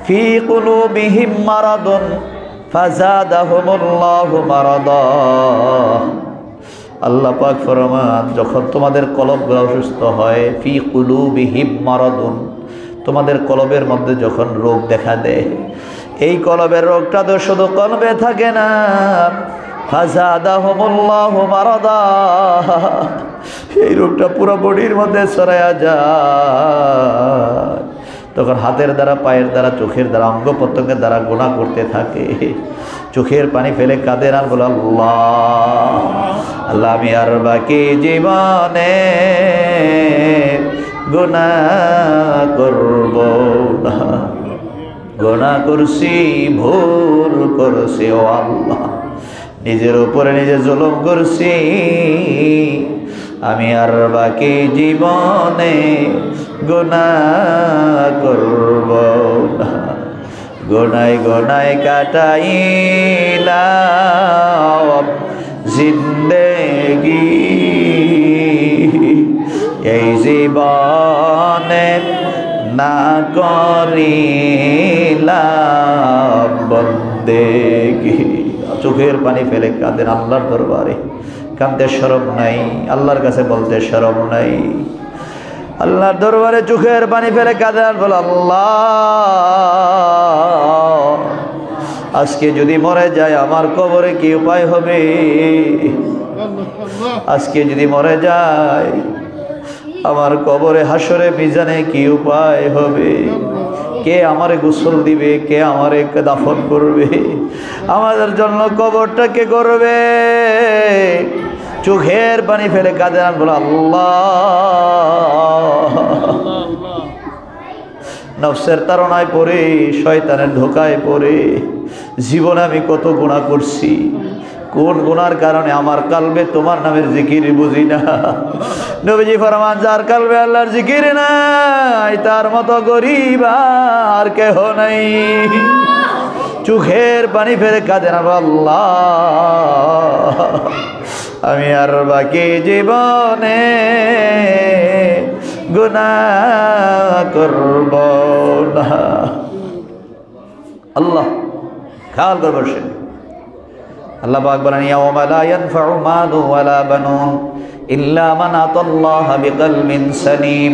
ফি কুলুবিহিম মারাদুন ফাযাদাহুমুল্লাহু মারাদা। আল্লাহ পাক ফরমান, যখন তোমাদের কলবগুলো অসুস্থ হয়, ফি কুলুবিহিম মারাদুন, তোমাদের কলবের মধ্যে যখন রোগ দেখা দেয়, এই কলবের রোগটা তো শুধু কলবে থাকে না, ফাযাদাহুমুল্লাহু মারাদা, এই রোগটা পুরো বডির মধ্যে ছড়ায়া যায়। তখন হাতের দ্বারা, পায়ের দ্বারা, চোখের দ্বারা, অঙ্গ প্রত্যঙ্গের দ্বারা গুনাহ করতে থাকে। চোখের পানি ফেলে কাঁদেন আর বলে আল্লাহ, আল্লাহ আমি আর বাকি জীবনে গুনাহ করব না, গুনাহ করছি, ভুল করছি ও আল্লাহ, নিজের উপরে নিজে জুলুম করছি। আমি আর বাকি জীবনে গুনাহ করব না, গুনায় গুনায় কাটাইলাম জিন্দেগি, এই জীবনে না করিলাম বন্দেগি। চোখের পানি ফেলে কাঁদেন আল্লাহর দরবারে। কাঁদতে শরম নাই, আল্লাহর কাছে বলতে শরম নাই। আল্লাহর দরবারে চোখের পানি ফেলে কাঁদেন, বলে আল্লাহ আজকে যদি মরে যায় আমার কবরে কি উপায় হবে? আজকে যদি মরে যায় আমার কবরে হাসরে মিজানে কি উপায় হবে? কে আমারে গোসল দিবে? কে আমারে দাফন করবে? আমাদের জন্য কবরটা কে করবে? চোখের পানি ফেলে কাঁদেন, বলে আল্লাহ নফসের তাড়নায় পড়ে, শয়তানের ধোকায় পড়ে জীবনে আমি কত গুনাহ করছি। কোন গুনার কারণে আমার কালবে তোমার নামের জিকির বুঝি না। নবীজি ফরমান, যার কালবে আল্লাহর জিকির নাই তার মতো গরীব আর কেহ নাই। চোখের পানি ফেলে কাঁদেন, আল্লাহ আমি আর বাকি জীবনে গুনাহ করব না। আল্লাহ খেয়াল করে বসেন। আল্লাহ পাক বলেন, ইয়াওমা লা ইয়ানফাউ মালু ওয়ালা বানুন ইল্লা মান আতাল্লাহা বিকলবিন সালিম।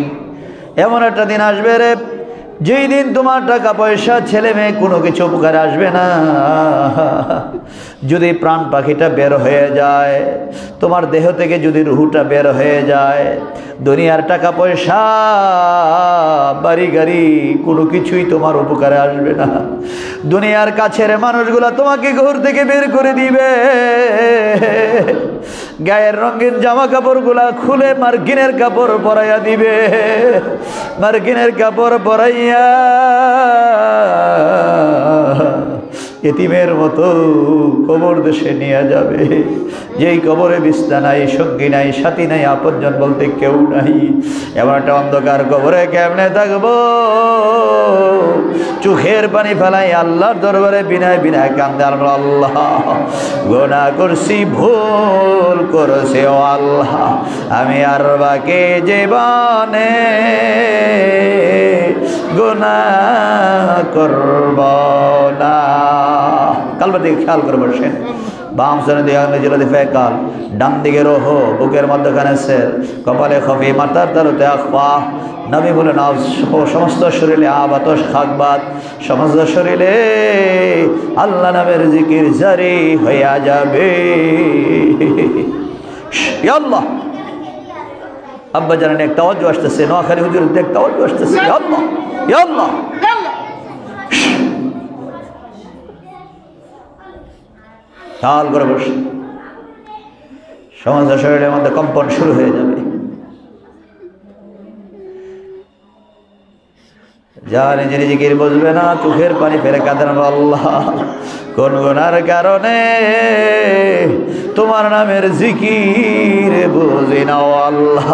এমন একটা দিন আসবে রে, যেই দিন তোমার টাকা পয়সা ছেলে মেয়ে কোনো কিছু উপকারে আসবে না। যদি প্রাণ পাখিটা বের হয়ে যায়, তোমার দেহ থেকে যদি রুহুটা বের হয়ে যায়, দুনিয়ার টাকা পয়সা বাড়ি গাড়ি কোনো কিছুই তোমার উপকারে আসবে না। দুনিয়ার কাছের মানুষগুলা তোমাকে ঘর থেকে বের করে দিবে, গায়ের রঙের জামা কাপড়গুলা খুলে মার্কিনের কাপড় পরাইয়া দিবে, মার্কিনের কাপড় পরাইয়া এতিমের মতো কবর দেশে নিয়ে যাবে। যেই কবরে বিছনা নাই, সঙ্গী নাই, সাথী নাই, আপনজন বলতে কেউ নাই। এমন একটা অন্ধকার কবরে কেমনে থাকবো? চোখের পানি ফেলাই আল্লাহর দরবারে বিনায় বিনায় কান্দে, আল্লাহ গুনাহ করছি, ভুল করছে ও আল্লাহ, আমি আর বাকি জীবনে গুনাহ করব না। কালবার দিকে খেয়াল করে বসেন। বাম সামনে দিয়ে জেলাতে ফেকাল, ডান দিকে রোহ, বুকের মধ্যখানে সের, কপালে খফি, মাথার তালুতে আখফা। নবী বলেন, সমস্ত শরীরে আবাতস খাকবাত, সমস্ত শরীরে আল্লাহ নামের জিকির জারি হইয়া যাবে। ইয়া আল্লাহ, আব্বা জানেন একটা আওয়াজ আসতেছে, নোয়াখালী হুজুর একটা আওয়াজ আসতেছে, ইয়া আল্লাহ ইয়া আল্লাহ। খেয়াল করে বসে, সমস্ত শরীরের মধ্যে কম্পন শুরু হয়ে যাবে। যা নিজে জিকির বুঝবে না, চোখের পানি ফেলে কাঁদেন, আল্লাহ কোন গুনার কারণে তোমার নামের জিকির বুঝি না আল্লাহ,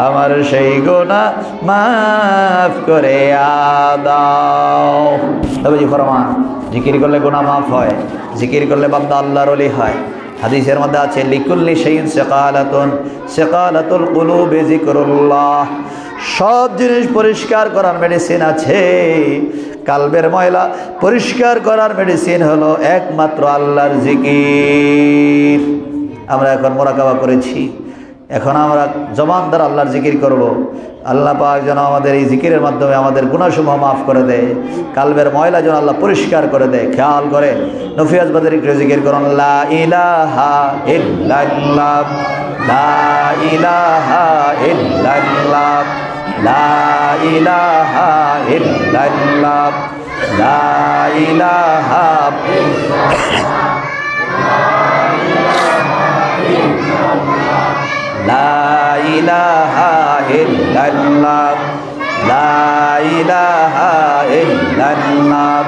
আমার সেই গুনাহ মাফ করে দাও। নবীজি ফরমান, জিকির করলে গুনাহ মাফ হয়, জিকির করলে বান্দা আল্লাহর ওলি হয়। হাদিসের মধ্যে আছে, লিকুল্লি শাইইন সিকালাতুন, সিকালাতুল কুলুবি যিকরুল্লাহ। সব জিনিস পরিষ্কার করার মেডিসিন আছে, কালবের ময়লা পরিষ্কার করার মেডিসিন হলো একমাত্র আল্লাহর জিকির। আমরা এখন মুরাকাবা করেছি, এখন আমরা জবান দ্বারা আল্লাহর জিকির করব। আল্লাহ পাক যেন আমাদের এই জিকিরের মাধ্যমে আমাদের গুনাহসমূহ মাফ করে দেয়, কালবের ময়লা যেন আল্লাহ পরিষ্কার করে দেয়। খেয়াল করে নফিয়াজ বাদের একটু জিকির করুন, লা ইলাহা ইল্লাল্লাহ, লা ইলাহা ইল্লাল্লাহ, লা ইলাহা ইল্লাল্লাহ, লা ইলাহা লা ইলাহা ইল্লাল্লাহ, লা ইলাহা ইল্লাল্লাহ,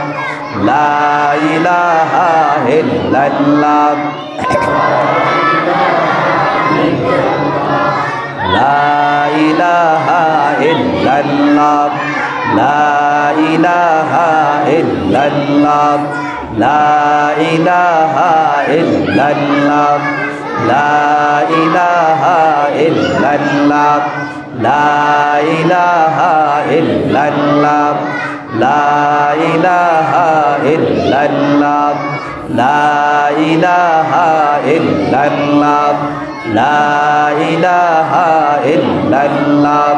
লা ইলাহা ইল্লাল্লাহ, লা ইলাহা ইল্লাল্লাহ, লা ইলাহা ইল্লাল্লাহ, লা ইলাহা ইল্লাল্লাহ, লা ইলাহা ইল্লাল্লাহ, লা ইলাহা ইল্লাল্লাহ, লা ইলাহা ইল্লাল্লাহ, লা ইলাহা ইল্লাল্লাহ, লা ইলাহা ইল্লাল্লাহ।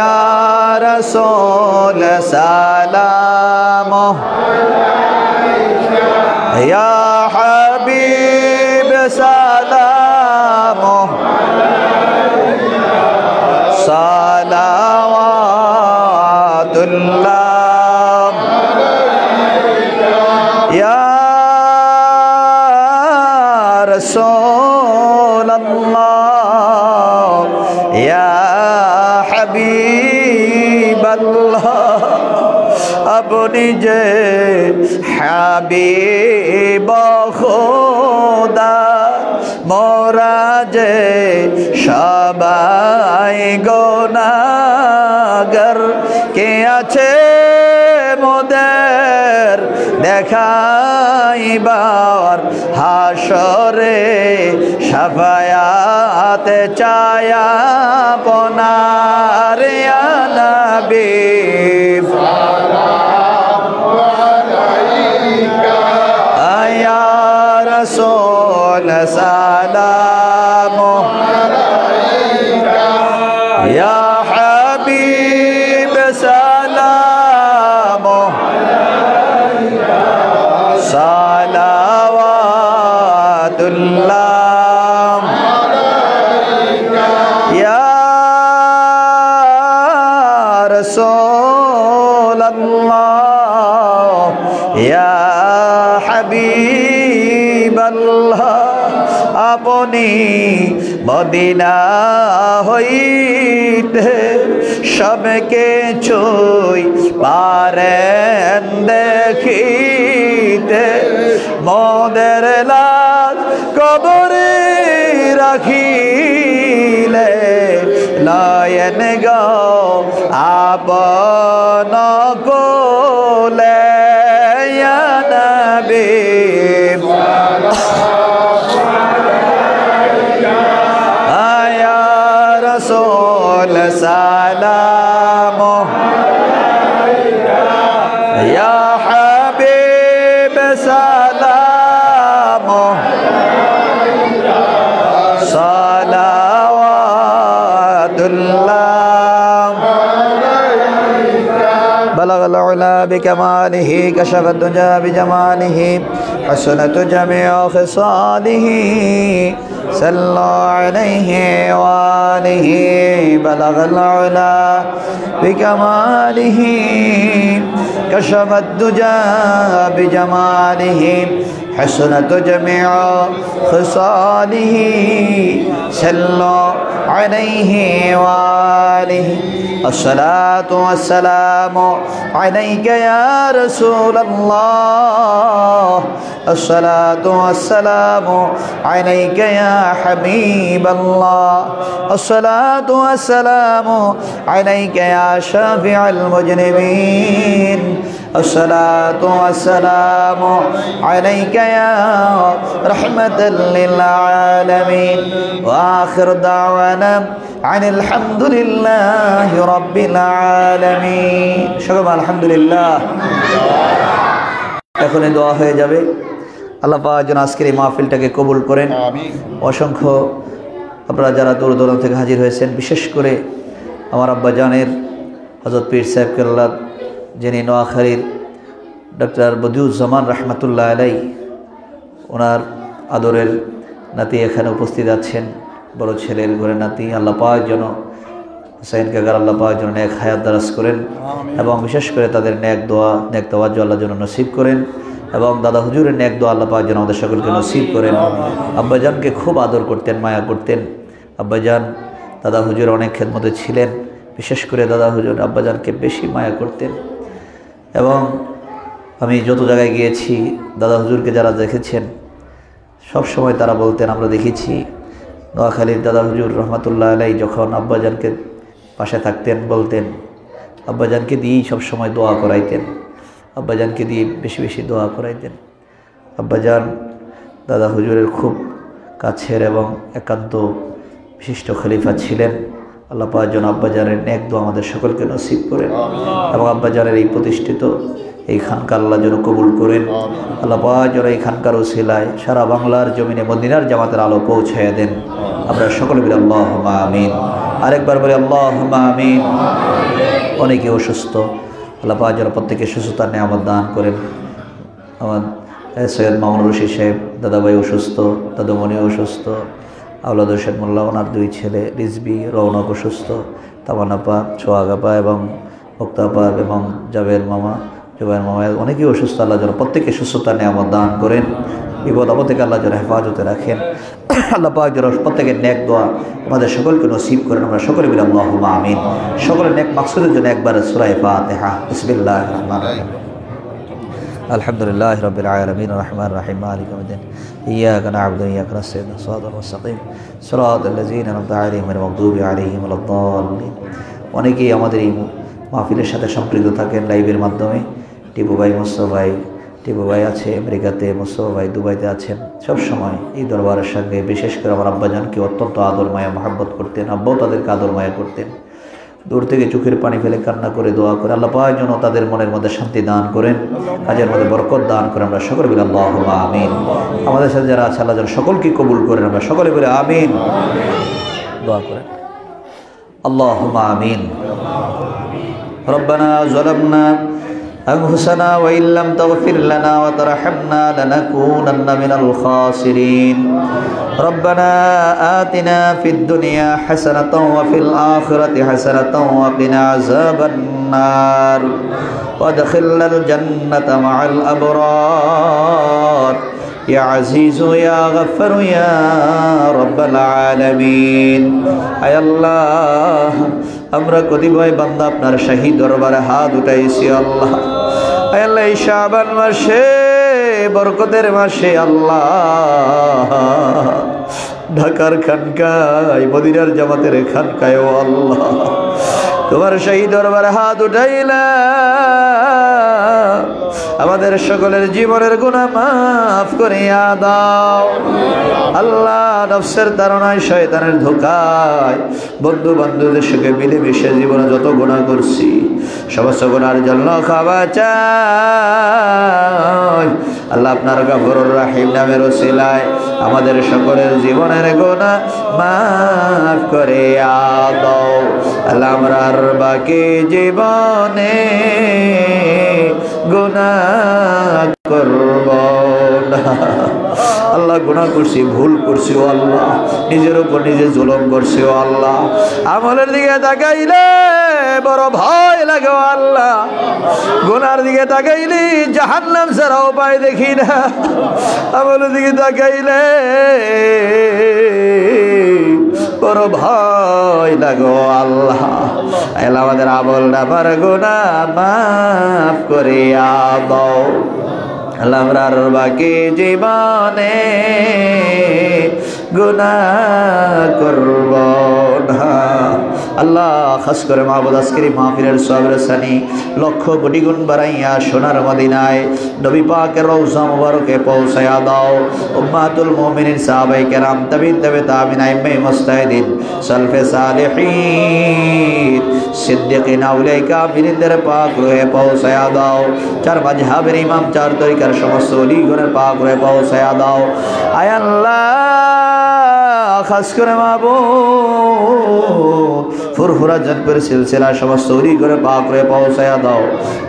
ইয়া রাসূলুল্লাহ ইয়া হাবিবাল্লাহ আপনি যে হাবিব খোদা মোরা যে সবাই গুনাহগার কে আছে মোদের দেখাইবার হাসরে শাফায়াতে চায়া পনার ইয়া নবী ইয়া রাসূল সালাম আলাইকা ইয়া হাবিব সালাম আলাইকা সালাওয়াতুল্লাহ আলাইকা ইয়া রাসূলুল্লাহ ইয়া হাবিবাল্লাহ আপনি মদিনা হইতে সবকে ছুঁই পারেন দেখিতে মোদের লাশ কবরে রাখিলে নয়ন গো আপন কোলে ইয়া নবী رسول سلام عليك يا حبيب سلام عليك صلوات الله عليك بلغ العلا بكماله كشف الدجى بجماله حسنت جميع خصاله صلى عليه وآله بلغ العلا بكماله كشف الدجى بجماله حسنت جميع خصاله صلى عليه وآله الصلاة والسلام عليك يا رسول الله الصلاة والسلام عليك يا حبيب الله الصلاة والسلام عليك يا شافع المذنبين الصلاة والسلام عليك يا رحمة للعالمين وآخر دعوانا عن الحمد لله رب العالمين شكرا الحمد لله এখন এই দোয়া হয়ে যাবে আল্লাহ পাক যেন আজকের এই মাহফিলটাকে কবুল করেন আমিন অসংখ্য আপনারা যারা দূর দূরান্ত থেকে হাজির হয়েছেন বিশেষ করে আমার আব্বা জানের হযরত পীর সাহেব কেল্লা যিনি নোয়াখালীর ডক্টর বদিউজ্জামান রহমতুল্লাহ আলাই ওনার আদরের নাতি এখানে উপস্থিত আছেন বড় ছেলের ঘরে নাতি আল্লাহ পাক যেন হুসাইন কাকার আল্লাহ পাক যেন নেক হায়াত দারাজ করেন এবং বিশেষ করে তাদের নেক দোয়া নেক তাওয়াজ্জু আল্লাহ যেন নসিব করেন এবং দাদা হুজুরের নেক দোয়া আল্লাহ পাক যেন আমাদের সকলকে নসিব করেন আব্বাজানকে খুব আদর করতেন মায়া করতেন আব্বাজান দাদা হুজুর অনেক খেদমতে ছিলেন বিশেষ করে দাদা হুজুর আব্বাজানকে বেশি মায়া করতেন এবং আমি যত জায়গায় গিয়েছি দাদা হুজুরকে যারা দেখেছেন সব সময় তারা বলতেন আমরা দেখেছি নোয়াখালীর দাদা হুজুর রহমতুল্লাহ আলাই যখন আব্বাজানকে পাশে থাকতেন বলতেন আব্বাজানকে দিয়েই সব সময় দোয়া করাইতেন আব্বাজানকে দিয়ে বেশি বেশি দোয়া করাইতেন আব্বাজান দাদা হুজুরের খুব কাছের এবং একান্ত বিশিষ্ট খলিফা ছিলেন আল্লাহ পাক যেন আব্বাজানের নেক দোয়া আমাদের সকলকে নসিব করেন এবং আব্বাজানের এই প্রতিষ্ঠিত এই খানকা আল্লাহ যেন কবুল করেন আল্লাহ পাক যেন এই খানকার ওসিলায় সারা বাংলার জমিনে মদিনার জামাতের আলো পৌঁছায় দেন আমরা সকলে বলি আল্লাহুম্মা আমিন আরেকবার বলি আল্লাহুম্মা আমিন অনেকে অসুস্থ আল্লাহ পাক যেন প্রত্যেকে সুস্থতার নিয়ামত দান করেন আমার সৈয়দ মামুনুর রশিদ সাহেব দাদাভাই অসুস্থ দাদুমণি অসুস্থ আওলাদ হোসেন মোল্লা ওনার দুই ছেলে রিজবি রৌনক অসুস্থ তামান্নাপা ছোয়াগাপা এবং মুক্তাপা এবং জাবের মামা, জুবাইর মামা, অনেকেই অসুস্থ, আল্লাহ যেন প্রত্যেকে সুস্থতা নিয়ামত দান করেন, বিপদ আপদ থেকে আল্লাহ যেন হেফাজতে রাখেন। আল্লাহ পাক যেন প্রত্যেকের নেক দোয়া আমাদের সকলকে নসিব করেন। আমরা সকলে মিলে আল্লাহুম্মা আমিন। সকলের নেক মাকসুদের জন্য একবার সূরা ফাতিহা। বিসমিল্লাহির রহমানির রহিম। আলহামদুলিল্লাহি রাব্বিল আলামিন আর-রাহমানির রহিম মালিকি ইয়াউমিদ্দিন ইয়্যাকা না'বুদু ওয়া ইয়্যাকা নাস্তাঈন সিরাতাল মুস্তাকিম সিরাতাল লাযীনা আন'আমতা আলাইহিম গায়রিল মাগদুবি আলাইহিম ওয়ালাদ-দাল্লিন। অনেকেই আমাদের এই মাহফিলের সাথে সম্পৃক্ত থাকেন লাইভের মাধ্যমে। টিপু ভাই, মুস্তফা ভাই, টিপু ভাই আছে আমেরিকাতে, মুস্তফা ভাই দুবাইতে আছেন। সব সময় এই দরবারের সঙ্গে, বিশেষ করে আমার আব্বাজানকে অত্যন্ত আদর মায়া মহব্বত করতেন, আব্বাও তাদেরকে আদর মায়া করতেন। দূর থেকে চোখের পানি ফেলে কান্না করে দোয়া করে আল্লাহ পাক যেন তাদের মনের মধ্যে শান্তি দান করেন, কাজের মধ্যে বরকত দান করেন। আমরা সকলে বলি আল্লাহুম্মা আমিন। আমাদের সাথে যারা আছে আল্লাহ যেন সকলকে কবুল করেন। আমরা সকলে বলি আমিন, দোয়া করেন। আল্লাহুম্মা আমিন। রব্বানা যালামনা أنفسنا وإن لم تغفر لنا وترحمنا لنكونن من الخاسرين ربنا آتنا في الدنيا حسنة وفي الآخرة حسنة وقنا عذاب النار وادخلنا الجنة مع الأبرار يا عزيز يا غفر يا رب العالمين أي الله আমরা কতিপয় বান্দা আপনার শাহী দরবারে হাত উঠাইছি আল্লাহ। আল্লাহ এই শাবান মাসে, বরকতের মাসে আল্লাহ, ঢাকার খানকায়, মদিনার জামাতের খানকায় ও আল্লাহ তোমার শাহী দরবারে হাত উঠাইলা, আমাদের সকলের জীবনের গুনাহ মাফ করিয়া দাও আল্লাহ। নফসের তাড়নায়, শয়তানের ধোঁকায়, বন্ধু বান্ধবদের সঙ্গে মিলেমিশে জীবনে যত গুনাহ করছি সমস্ত গুনার জন্য ক্ষমা চাই আল্লাহ। আপনার গফুরুর রহিম নামের ওসিলায় আমাদের সকলের জীবনের গুনাহ মাফ করিয়া দাও আল্লাহ। আমরার বাকি জীবনে গুনাহ করব না আল্লাহ। গুনাহ করছি, ভুল করছি ও আল্লাহ, নিজের উপর নিজে জুলুম করছি ও আল্লাহ। আমলের দিকে তাকাইলে বড় ভয় লাগে ও আল্লাহ, গুনার দিকে তাকাইলে জাহান্নাম ছাড়া উপায় দেখি না। আমলের দিকে তাকাইলে বড় ভয় লাগে ও আল্লাহ। আল্লাহ আমাদের আমল নামার গুনাহ মাফ করিয়া দাও আল্লাহ। আমরার বাকি জীবনে গুনাহ করব না আল্লাহ। খাস করে মাহবুব আজকের মাহফিলের সওয়াবের সানি লক্ষ কোটি গুণ বাড়াইয়া সোনার মদিনায় নবী পাকের রওজা মুবারকে পৌঁছায়া দাও। উম্মাতুল মুমিনিন, সাহাবায়ে কেরাম, তাবিঈন, তাবিঈন, আইম্মায়ে মুজতাহিদিন, সালফে সালেহিন, সিদ্দিকিন, আউলিয়ায়ে কামিলিনদের পাক রূহে পৌঁছায়া দাও। চার মাযহাবের ইমাম, চার তরিকার সমস্ত ওলিগণের পাক রূহে পৌঁছায়া দাও। আয় আল্লাহ, খাস করে মাহবুব ফুরফুরা জনপুর সিলসিলা সমস্ত ওলিগণের পাক রূহে পৌঁছায়া দাও।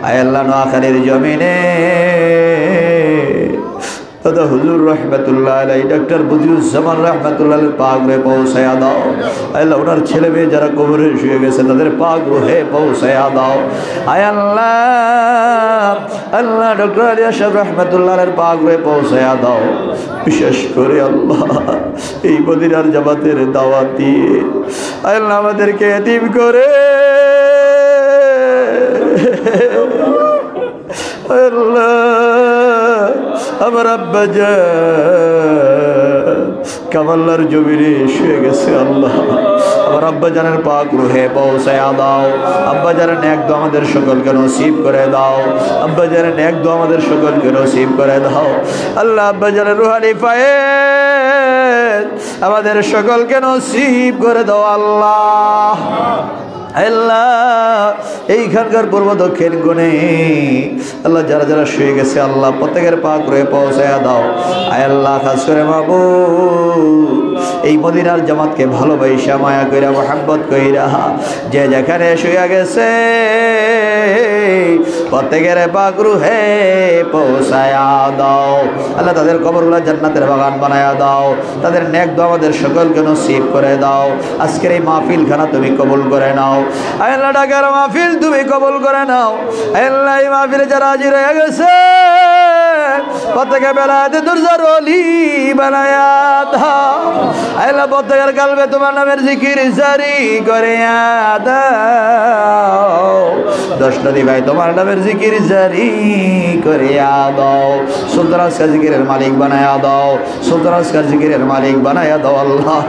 আয় আল্লাহ, নোয়াখালীর জমিনে দাদা হুজুর রহমতুল্লাহ আলাইহি, ডক্টর বদিউজ্জামান রহমতুল্লাহ আলাইহি পাক রূহে পৌঁছায়া দাও। আল্লাহ, ওনার ছেলে মেয়ে যারা কবরে শুয়ে গেছে তাদের পাক রূহে পৌঁছায়া দাও। আয় আল্লাহ, আল্লাহ ডক্টর আলী আশরাফ রহমতুল্লাহ আলাইহির পাক রূহে পৌঁছায়া দাও। বিশেষ করে আল্লাহ এই মদিনার জামাতের দাওয়াত দিয়ে আল্লাহ আমাদেরকে এতিম করে আল্লাহ আমার আব্বাজান কামাল্লার জমিনে শুয়ে গেছে আল্লাহ। আমার আব্বাজানের পাক রূহে পৌঁছায়া দাও। আব্বাজানের নেক দোয়া আমাদের সকলকে নসিব করে দাও। আব্বাজানের নেক দোয়া আমাদের সকলকে নসিব করে দাও আল্লাহ। আব্বাজানের রুহানি ফায়েজ আমাদের সকলকে নসিব করে দাও আল্লাহ। আল্লাহ, এইখানকার পূর্ব দক্ষিণ কোণে আল্লাহ যারা যারা শুয়ে গেছে আল্লাহ প্রত্যেকের পাক রূহে পৌঁছায়া দাও। আয় আল্লাহ, খাস করে মাহবুব এই মদিনার জামাতকে ভালোবাসা মায়া কইরা মহব্বত কইরা যে যেখানে শুয়ে গেছে প্রত্যেকের পাক রূহে পৌঁছায়া দাও আল্লাহ। তাদের কবরগুলো জান্নাতের বাগান বানায়া দাও। তাদের নেক দোয়া আমাদের সকলকে নসিব করে দাও। আজকের এই মাহফিলখানা তুমি কবুল করে নাও। আল্লাহ ঢাকার মাহফিল তুমি কবুল করে নাও। আল্লাহ এই মাহফিলে যারা হাজির হয়ে গেছে প্রত্যেকে বেলাতে দুর্জার ওলি বানায়া দাও। আল্লাহ প্রত্যেকের কালবে তোমার নামের জিকির জারি করে দাও। 10 নদী ভাই তোমার নামের জিকির জারি করে দাও। সুলতান আসকার জিকিরের মালিক বানায়া দাও। সুলতান আসকার জিকিরের মালিক বানায়া দাও আল্লাহ।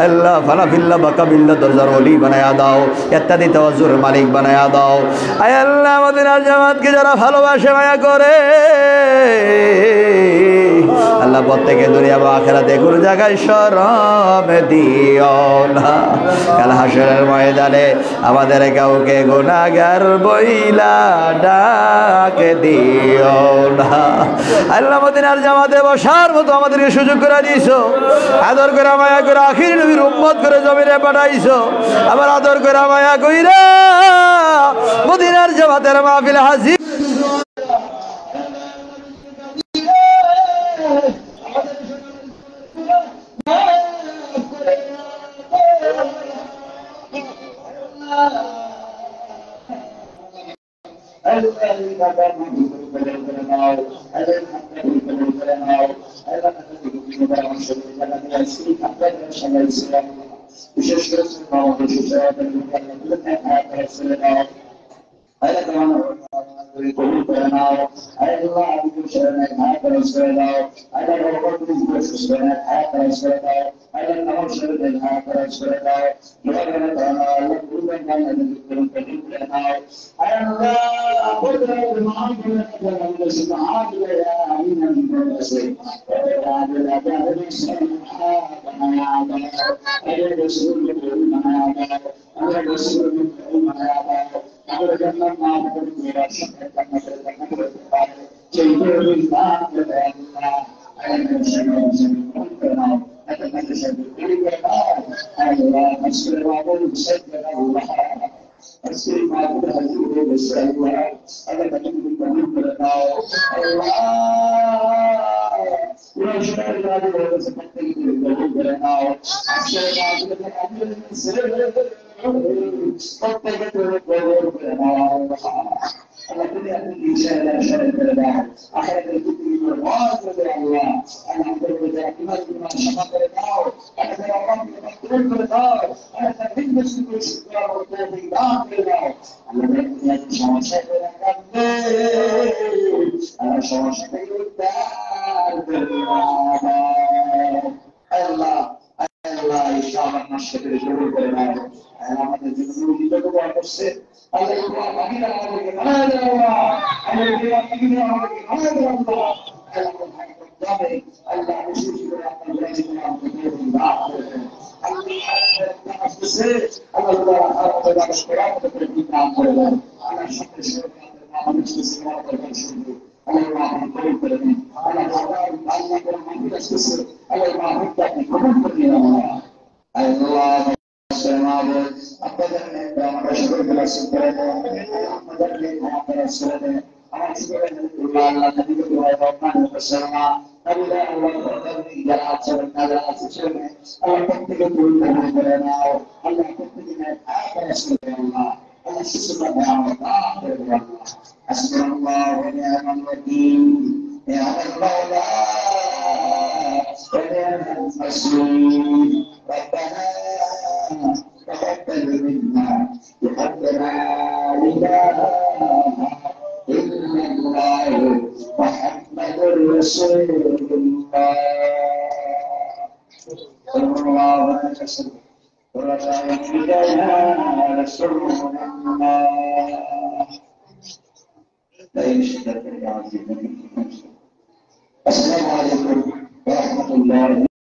আল্লাহ ফানাফিল্লা বাকাবিল্লা দরজার ওলি বানায়া দাও। ইত্যাদি তাওয়াজ্জুর মালিক বানায়া দাও। আয় আল্লাহ আমাদের আর জামাতকে যারা ভালোবাসে মায়া করে আল্লাহ প্রত্যেকে দুনিয়া বা আখিরাতে কোন জায়গায় শরম দিও না। কাল হাসরের ময়দানে আমাদের কাউকে গুনাহগার বইলা ডাক দিও না। আল্লাহ মদিনার জামাতে বসার মতো আমাদেরকে সুযোগ করে দিয়েছো। আদর করে মায়া করে আখির নবীর উম্মত করে জমিনে পাঠাইছো। আবার আদর করে মায়া কইরা মদিনার জামাতের মাহফিলে হাজির বিশেষ করে কবুল করে নাও। আল্লাহ আল্লাহ শরণে হাত করে দাও। আল্লাহ বরকত দিয়ে শরণে হাত করে দাও। আল্লাহ নাম শরণে হাত করে দাও। দোয়া করে দাও আল্লাহ কুরবান নামে কবুল করে নাও। আল্লাহ বড় মহান করে দাও আল্লাহ সুবহানাহু ওয়া তাআলা আমিন আমিন বলেছে। আল্লাহ আল্লাহ সুবহানাহু বানায়া দাও। আল্লাহ রাসূল বানায়া দাও। আল্লাহ রাসূল বানায়া দাও। আমরা জান্নাত না করে মেরা সাথে জান্নাত করতে পারে সেই করে নাম করে আল্লাহ আল্লাহ সুবহানাহু ওয়া তাআলা এটা কাছে সাথে করে আল্লাহ মাসুর বাবু সাজ্জাদা আল্লাহ আসলে মাবুদ হাজির হয়ে গেছে আল্লাহ আল্লাহ কাছে কবুল করে নাও আল্লাহ পুরো শরীর রাজি হয়ে গেছে প্রত্যেককে কবুল করে নাও আসলে মাবুদ হাজির প্রত্যেকে কবুল করে নাও Allah dunia ini saya syarah berdah akhirat itu berbuat Allah Allah berbuat iman iman sama berdoa ada orang yang berdoa ada yang bersyukur Allah berdoa berdoa Allah berdoa sama saya berdoa Allah sama saya berdoa Allah Allah insyaallah masih bersyukur berdoa আমাদের জন্য যত দোয়া করছে আল্লাহ দোয়া বাকিরা আমাদেরকে বানায় দাও আল্লাহ দোয়া বাকিরা আমাদেরকে বানায় দাও আল্লাহ যাবে আল্লাহ বিশেষ করে আপনাদের জীবনে আমাদের দোয়া করবেন আল্লাহ আসছে আল্লাহ দোয়া আমাদের আমাদের নাম করবেন আল্লাহ সাথে সাথে আমাদের সেবা করবেন শুধু আল্লাহ কবুল করে নিন আল্লাহ আল্লাহ করে আমাদের আসছে আল্লাহ আপনি কবুল করে নিন আল্লাহ Selamat, apa yang kita syukur kepada Tuhan, apa yang kita syukur, amat syukur kepada Allah Nabi Muhammad bersama Nabi Allah dan acara acara sesuatu, Allah kita berdoa kepada Allah, Allah kita apa yang syukur Allah, Allah syukur kepada Allah, Asmaullah wa ni'mal wakil, ya Allah wa ni'mal nasir, Rabbana تقبل منا بحق لا اله الا الله محمد رسول الله صلى الله عليه وسلم ورسائلنا رسول الله لا يشتكي العظيم السلام عليكم ورحمه الله